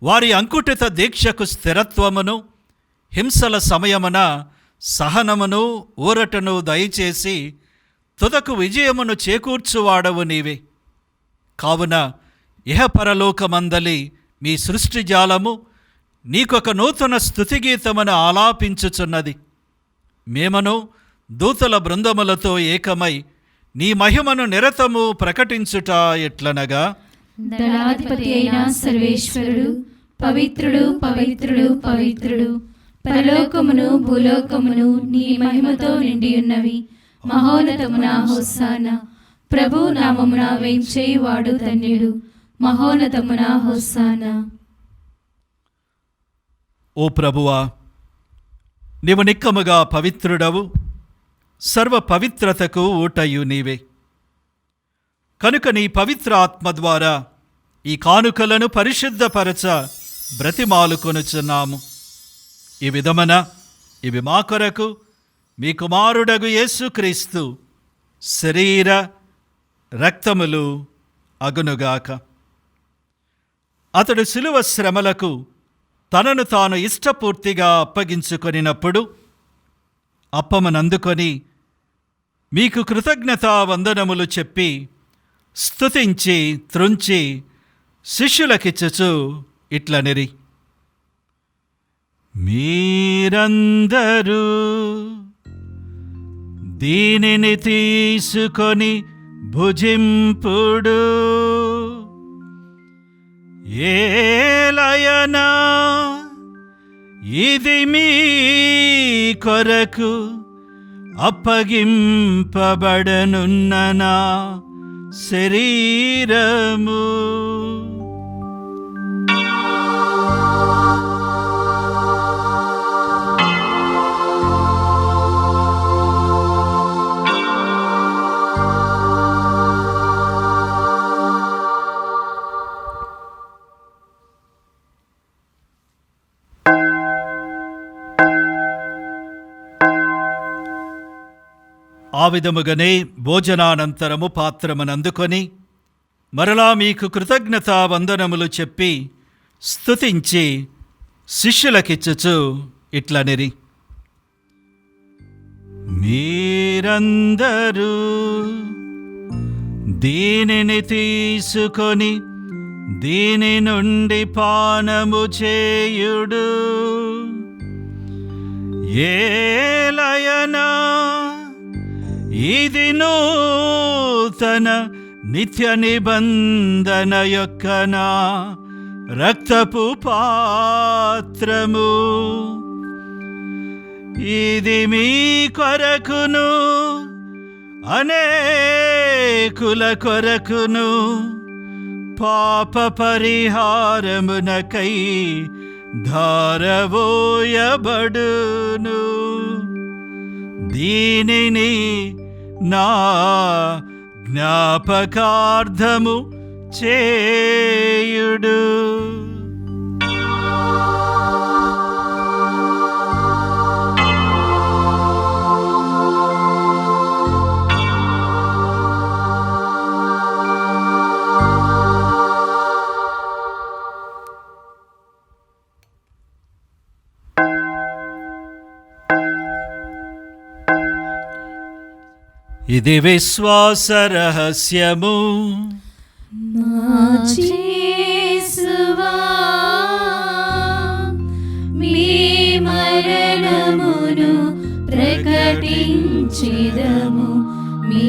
F: వారి అంకుటిత దీక్షకు స్థిరత్వమును, హింసల సమయమున సహనమును, ఊరటను దయచేసి తుదకు విజయమును చేకూర్చువాడవు నీవే. కావున ఇహపరలోకమందలి మీ సృష్టిజాలము నీకొక నూతన స్తుతిగీతమును ఆలాపించుచున్నది. మేమను దూతల బృందములతో ఏకమై నీ మహిమను నిరతము ప్రకటించుట ఎట్లనగా,
B: దళాధిపతి అయిన సర్వేశ్వరుడు పవిత్రుడు పవిత్రుడు పవిత్రుడు, పరలోకమును భూలోకమును నీ మహిమతో నిండియున్నవి. మహోన్నతమున హోసానా. ప్రభు నామమున వేంచేయువాడు ధన్యుడు. మహోన్నతమున హోసానా.
F: ఓ ప్రభువా, నీవు నిక్కముగా పవిత్రుడవు, సర్వ పవిత్రతకు ఊటయు నీవే. కనుక నీ పవిత్ర ఆత్మ ద్వారా ఈ కానుకలను పరిశుద్ధపరచ బ్రతిమాలుకొనుచున్నాము. ఈ విధమున ఇవి మా కొరకు మీ కుమారుడగు యేసుక్రీస్తు శరీర రక్తములు అగునుగాక. అతడు శిలువ శ్రమలకు తనను తాను ఇష్టపూర్తిగా అప్పగించుకొనినప్పుడు అప్పమనందుకొని మీకు కృతజ్ఞతా వందనములు చెప్పి స్తుతించి త్రుంచి శిష్యులకిచ్చుచు ఇట్లనిరి, మీరందరూ దీనిని తీసుకొని భుజింపుడు. ఏలయనా ఇది మీ కొరకు అప్పగింపబడనున్న నా శరీరము. ఆ విధముగానే భోజనానంతరము పాత్రమునందుకొని మరలా మీకు కృతజ్ఞతా వందనములు చెప్పి స్తుతించి శిష్యులకిచ్చుచు ఇట్లనిరి, మీరందరూ దీనిని తీసుకొని దీని నుండి పానము చేయుడు. ఏలయనా ఇది నూతన నిత్య నిబంధన యొక్క నా రక్తపు పాత్రము. ఇది మీ కొరకును అనేకుల కొరకును పాప పరిహారమునకై ధారవోయబడును. దీనిని నా జ్ఞాపకార్థము చేయుడు. ఇది విశ్వాస రహస్యము.
B: యేసువా మీ మరణమును ప్రకటించెదము, మీ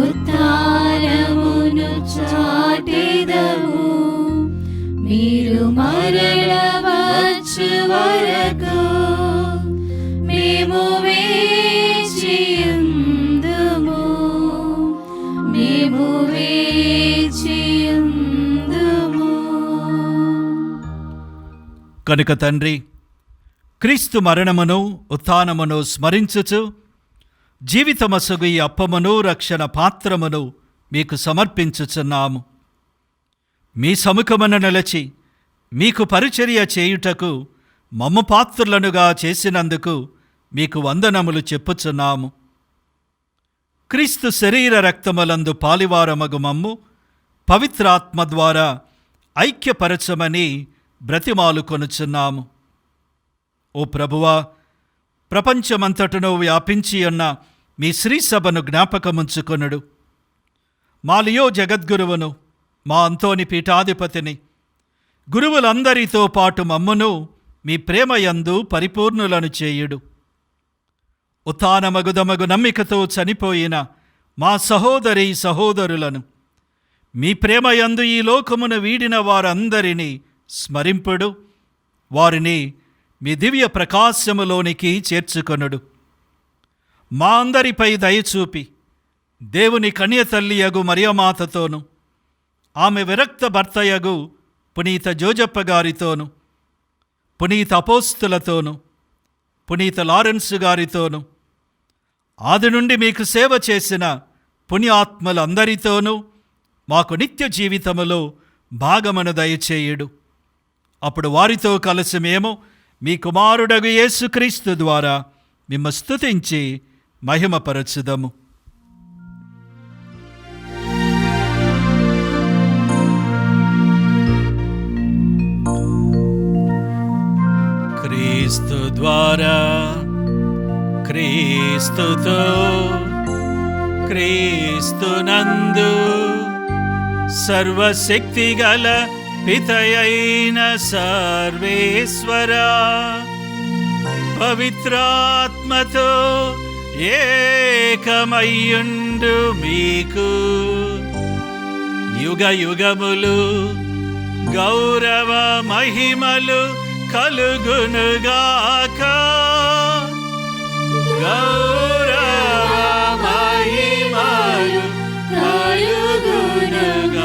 B: ఉత్థానమును చాటెదము. మీరు మరల వచ్చు వరకు మేము వేచియుందుము, మేము వేచియుందుము.
F: కనుక తండ్రి, క్రీస్తు మరణమును ఉత్థానమును స్మరించుచు జీవితమసగు ఈ అప్పమును రక్షణ పాత్రమును మీకు సమర్పించుచున్నాము. మీ సముఖమున నిలచి మీకు పరిచర్య చేయుటకు మమ్ము పాత్రులనుగా చేసినందుకు మీకు వందనములు చెప్పుచున్నాము. క్రీస్తు శరీర రక్తములందు పాలివారమగు మమ్ము పవిత్రాత్మ ద్వారా ఐక్యపరచమని బ్రతిమాలుకొనుచున్నాము. ఓ ప్రభువా, ప్రపంచమంతటను వ్యాపించి ఉన్న మీ శ్రీసభను జ్ఞాపకముంచుకొనుడు. మా లియో జగద్గురువును, మా అంతోని పీఠాధిపతిని, గురువులందరితో పాటు మమ్మును మీ ప్రేమయందు పరిపూర్ణులను చేయుడు. ఉత్థానమగుదమగు నమ్మికతో చనిపోయిన మా సహోదరి సహోదరులను, మీ ప్రేమయందు ఈ లోకమును వీడిన వారందరినీ స్మరింపుడు. వారిని మీ దివ్య ప్రకాశములోనికి చేర్చుకొనుడు. మా అందరిపై దయచూపి దేవుని కన్యతల్లియగు మరియమాతతోను, ఆమె విరక్త భర్తయగు పునీత జోజప్ప గారితోను, పునీత అపోస్తులతోను, పునీత లారెన్స్ గారితోను, ఆది నుండి మీకు సేవ చేసిన పుణ్యాత్మలందరితోనూ మాకు నిత్య జీవితములో భాగమును దయచేయుడు. అప్పుడు వారితో కలిసి మేము మీ కుమారుడగు యేసుక్రీస్తు ద్వారా మిమ్ము స్తుతించి మహిమపరచుదము. క్రీస్తు ద్వారా, క్రీస్తుతో, క్రీస్తునందు సర్వశక్తిగల పితయైన సర్వేశ్వర పవిత్రాత్మతో ఏకమయ్యుండు మీకు యుగ యుగములు గౌరవ మహిమలు కలుగునుగాక. గౌరవ మహిమలు కలుగునుగాక.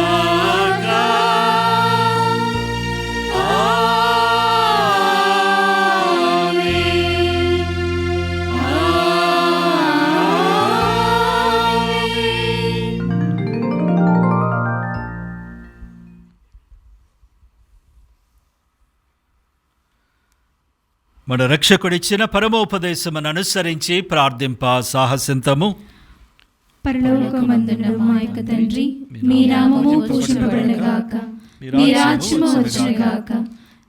F: మన రక్షకుడిచ్చిన పరమోపదేశమును అనుసరించి ప్రార్థింప సాహసింతము.
B: పరలోకమందున్న మా యొక్క తండ్రి, మీ నామము పూజింపబడునుగాక, మీ రాజ్యము వచ్చునుగాక,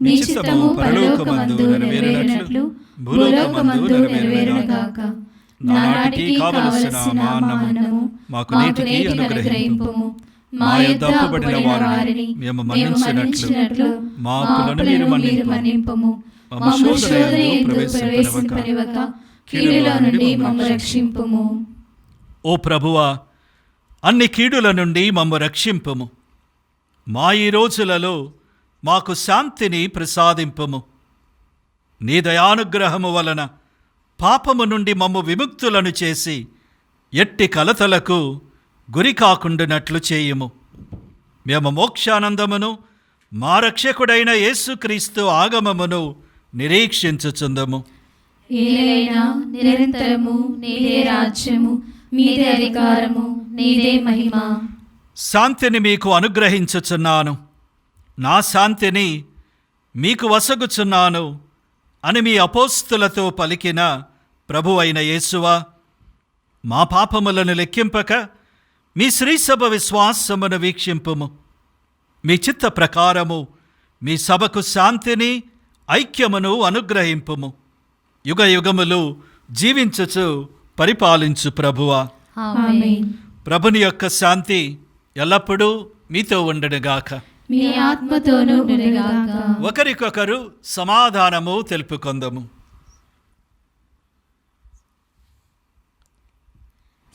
B: మీ చిత్తము పరలోకమందు నెరవేరినట్లు భూలోకమందు నెరవేరునుగాక. నానాటికి కావలసిన మా అన్నము మాకు నేటికి అనుగ్రహింపుము. మా యొద్ద అప్పుబడిన వారిని మేము మన్నించినట్లు మా అప్పులను మీరు మన్నింపుము. మమ్ము శోధనయందు ప్రవేశింపనివ్వక కీడులో నుండి మమ్ము రక్షింపుము.
F: ఓ ప్రభువా, అన్ని కీడుల నుండి మమ్ము రక్షింపుము. మా ఈ రోజులలో మాకు శాంతిని ప్రసాదింపుము. నీ దయానుగ్రహము వలన పాపము నుండి మమ్ము విముక్తులను చేసి ఎట్టి కలతలకు గురి కాకుండానట్లు చేయుము. మేము మోక్షానందమును మా రక్షకుడైన యేసుక్రీస్తు ఆగమమును నిరీక్షించుచుందము.
B: ఏలైనా నిరంతరము నీదే రాజ్యము, మీదే అధికారము, నీదే మహిమ.
F: శాంతిని మీకు అనుగ్రహించుచున్నాను, నా శాంతిని మీకు వసగుచున్నాను అని మీ అపోస్తులతో పలికిన ప్రభువైన యేసువా, మా పాపములను లెక్కింపక మీ శ్రీసభ విశ్వాసమును వీక్షింపుము. మీ చిత్త ప్రకారము మీ సభకు శాంతిని ఐక్యమును అనుగ్రహింపుము. యుగ యుగములు జీవించుచు పరిపాలించు ప్రభువా.
B: ఆమేన్.
F: ప్రభుని యొక్క శాంతి ఎల్లప్పుడూ మీతో ఉండడుగాక.
B: మీ ఆత్మతోనూ ఉండుగాక.
F: ఒకరికొకరు సమాధానము తెలుపుకొందము.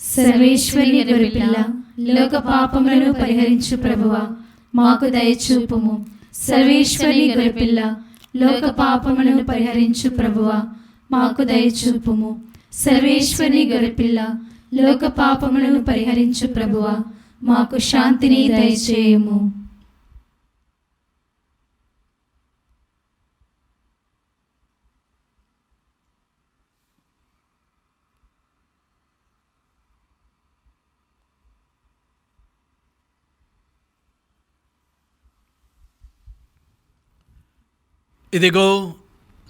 B: సర్వేశ్వరి గొర్రెపిల్ల, లోక పాపములను పరిహరించు ప్రభువా, మాకు దయచూపుము. సర్వేశ్వరి గొర్రెపిల్ల, లోక పాపములను పరిహరించు ప్రభువా, మాకు దయచూపుము. సర్వేశ్వరి గొర్రెపిల్ల, లోక పాపములను పరిహరించు ప్రభువా, మాకు శాంతిని దయచేయుము.
F: ఇదిగో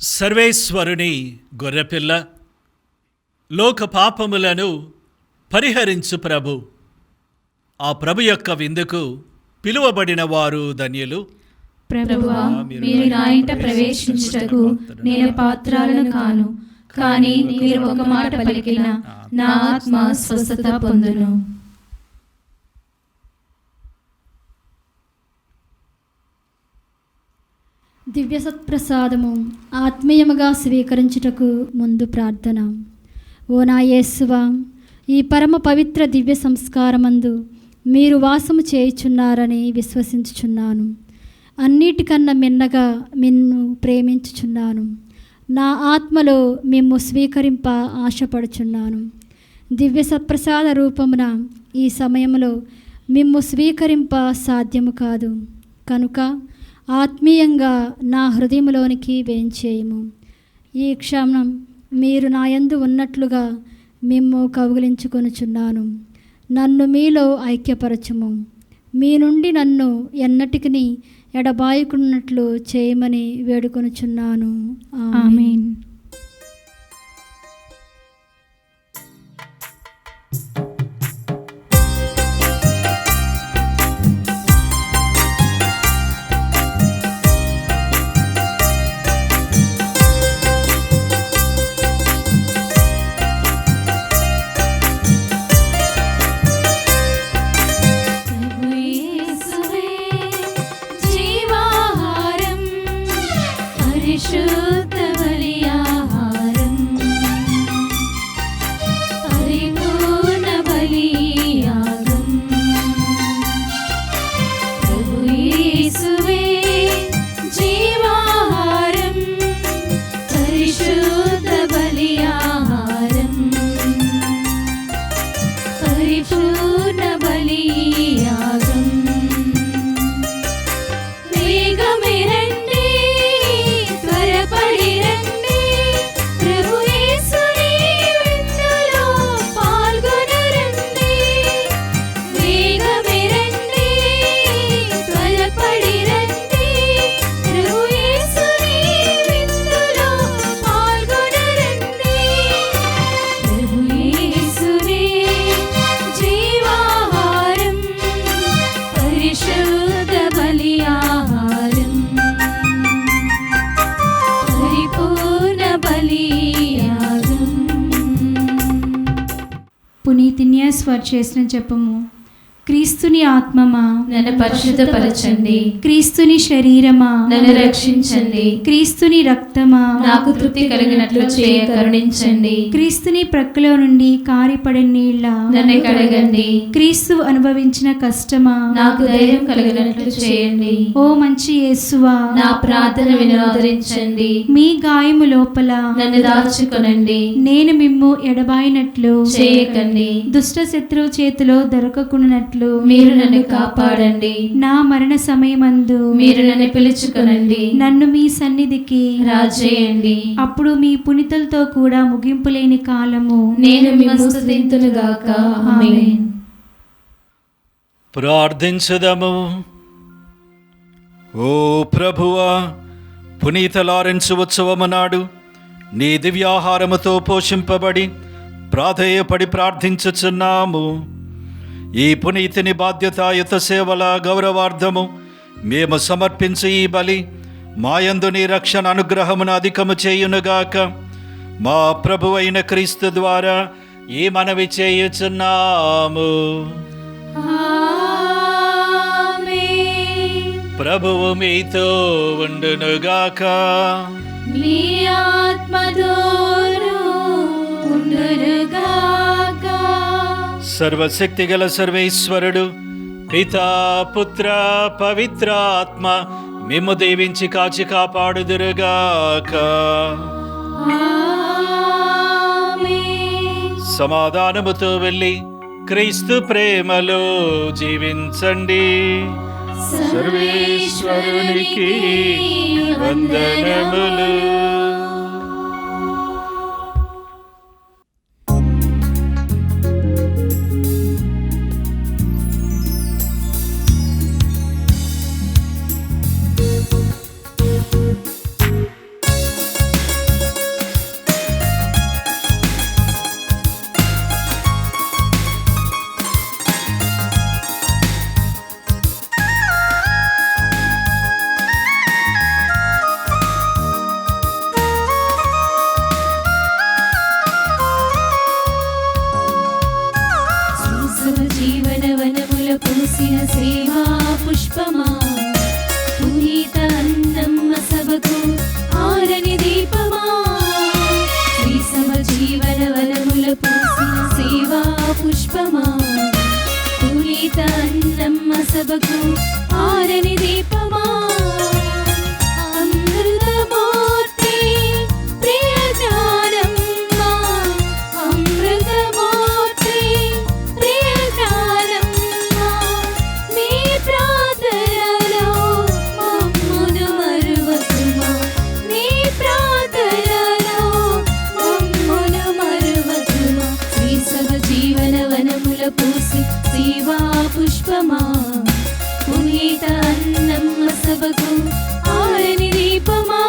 F: సర్వేశ్వరుని గొర్రెపిల్ల, లోక పాపములను పరిహరించు ప్రభు. ఆ ప్రభు యొక్క విందుకు పిలువబడిన వారు ధన్యులు.
B: ప్రభువా, మీరు నా ఇంట ప్రవేశించుటకు నేను పాత్రాలను కాను, కానీ మీరు ఒక మాట పలికిన నా ఆత్మ స్వస్థత పొందును.
D: దివ్య సత్ప్రసాదము ఆత్మీయముగా స్వీకరించుటకు ముందు ప్రార్థన. ఓ నా యేసువా, ఈ పరమ పవిత్ర దివ్య సంస్కారమందు మీరు వాసము చేయుచున్నారని విశ్వసించుచున్నాను. అన్నిటికన్నా మిన్నగా మిన్ను ప్రేమించుచున్నాను. నా ఆత్మలో మిమ్ము స్వీకరింప ఆశపడుచున్నాను. దివ్య సత్ప్రసాద రూపమున ఈ సమయంలో మిమ్ము స్వీకరింప సాధ్యము కాదు కనుక ఆత్మీయంగా నా హృదయంలోనికి వేంచేయము. ఈ క్షణం మీరు నా యందు ఉన్నట్లుగా మిమ్ము కౌగిలించుకొనుచున్నాను. నన్ను మీలో ఐక్యపరచుము. మీ నుండి నన్ను ఎన్నటికి ఎడబాయుకున్నట్లు చేయమని వేడుకొనుచున్నాను. ఆమేన్.
B: పరిశుద్ధ బలియాగం పరిపూర్ణ బలియాగం. వేగమే రండి, త్వరపడి రండి, ప్రభు యేసుని విందులో పాల్గొనరండి. వేగమే రండి, త్వరపడి రండి, ప్రభు యేసుని విందులో పాల్గొనరండి. ప్రభు యేసునే జీవాహారం, పరిశుద్ధ బలియాహారం, పరిపూర్ణ బలియాగం.
D: పునీతిన్యాస్వార్ చేసిన జపము. క్రీస్తుని ఆత్మమా
B: నన్ను పరిశుద్ధపరచండి,
D: క్రీస్తుని శరీరమా
B: నన్ను రక్షించండి,
D: క్రీస్తుని రక్తమా
B: నాకు తృప్తి కలిగినట్లు చేయ కరుణించండి.
D: క్రీస్తుని ప్రక్కలో నుండి కారిపడే నీళ్ళ
B: నన్ను కడగండి,
D: క్రీస్తు అనుభవించిన కష్టమా
B: నాకు ధైర్యం కలిగినట్లు చేయండి.
D: ఓ మంచి యేసువా,
B: నా ప్రార్థన వినోదరించండి,
D: మీ గాయము లోపల
B: నన్ను దాచుకొనండి,
D: నేను మిమ్ము ఎడబాయినట్లు
B: చేయకండి.
D: దుష్ట శత్రువు చేతిలో దొరకకుండానట్లు
B: మీరు నన్ను కాపాడండి,
D: నా మరణ సమయమందు
B: మీరు నన్ను పిలుచుకొనండి,
D: నన్ను మీ సన్నిధికి
B: రాజేయండి.
D: అప్పుడు మీ పునితలతో కూడా ముగింపు లేని కాలము
B: నేను మిమ్ము స్తుతింతునుగాక. ఆమేన్.
F: ప్రార్థించుదము. ఓ ప్రభువా, పునీత లారెన్స్ ఉత్సవము నాడు నీ దివ్యాహారముతో పోషింపబడి ప్రాధేయపడి ప్రార్థించుచున్నాము. ఈ పునీతిని బాధ్యతాయుత సేవల గౌరవార్థము మేము సమర్పించే ఈ బలి మాయందు నీ రక్షణ అనుగ్రహమును అధికము చేయునుగాక. మా ప్రభువైన క్రీస్తు ద్వారా ఈ మనవి చేయుచున్నాము.
B: ఆమేన్.
F: ప్రభువు మీతో ఉండునుగాక.
B: మీ ఆత్మతోను ఉండునుగాక.
F: సర్వశక్తిగల సర్వేశ్వరుడు పితా పుత్ర పవిత్రాత్మ మిమ్ము దీవించి కాచి కాపాడుదురుగాక.
B: ఆమేన్.
F: సమాధానముతో వెళ్ళి క్రీస్తు ప్రేమలో జీవించండి. సర్వేశ్వరునికి వందనములు.
B: జీవన వనముల పూసిన సేవా పుష్పమా, పునీత అన్నమ్మ సభకు ఆరని దీపమా. శ్రీసభ జీవన వనముల పూసిన సేవా పుష్పమా, పునీత అన్నమ్మ సభకు ఆరని దీపమా. అమృతమూర్తి ప్రియ జ్ఞానమ్మ, అమృతమూర్తి ప్రియ జ్ఞానమ్మ, మీ ప్రార్థనలో మమ్మును మరువకుమా, మీ ప్రార్థనలో మమ్మును మరువకుమా. శ్రీసభ జీవన వనముల పూసి సేవా పుష్పమా, పునీత అన్నమ్మ సభకు ఆరని దీపమా.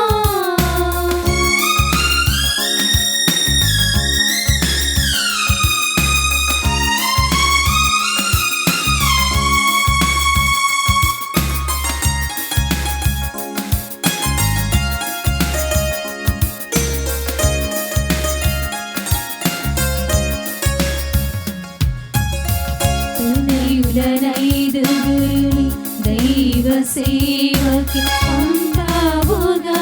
B: తనయులనైదుగురుని దైవ సేవకి పంపావుగా,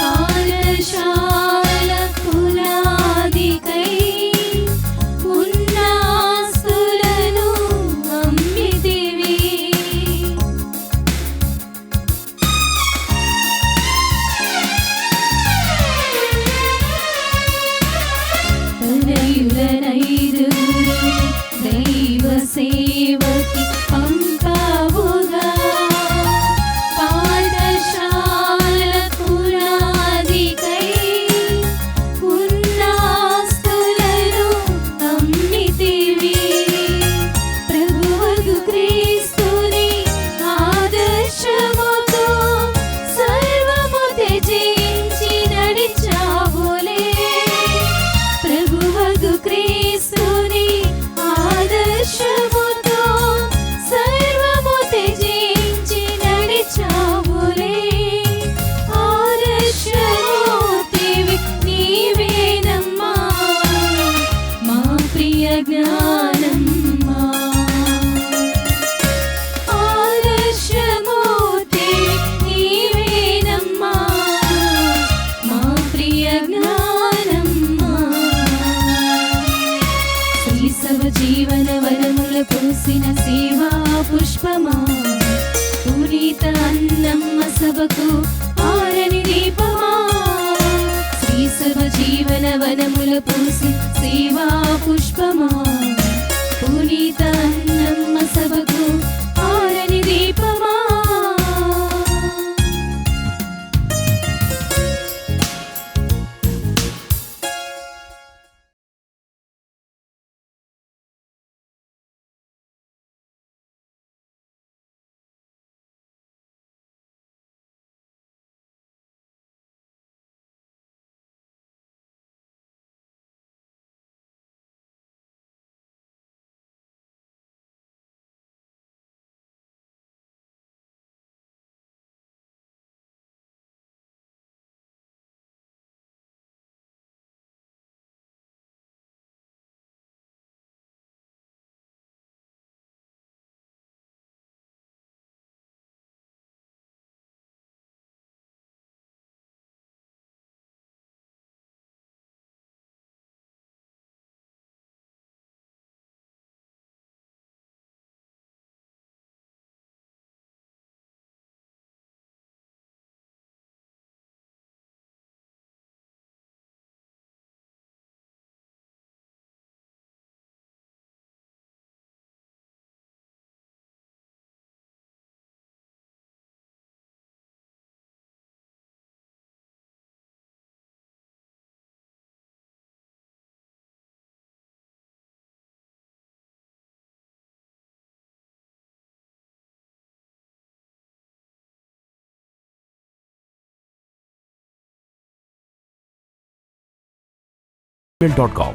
B: పాఠశాల పునాదికై ఉన్న ఆస్తులను అమ్మితివి. తనయులనైదుగురుని సేవకి పంపావుగా. పాఠశాల పునాదికై ఉన్నాస్తులను అమ్మితివి. ప్రభువగు క్రీస్తుని ఆదర్శముతో సర్వము త్యజించి నడిచావులే. ప్రభువగు క్రీస్తుని ఆదర్శముతో సర్వము త్యజించి నడిచావులే. ఆదర్శమూర్తివి నీవేనమ్మా, మా ప్రియ జ్ఞానమ్మా. ఆదర్శమూర్తివి నీవేనమ్మా, మా ప్రియ జ్ఞానమ్మా. శ్రీసభ జీవన వనముల పూసిన సేవా పుష్పమా, పునీత అన్నమ్మ సభకు ఆరని దీపమా. శ్రీసభ జీవన వనముల పూసిన సేవా పుష్పమా, పునీత అన్నమ్మ సభకు ఆరని దీపమా.
H: gmail.com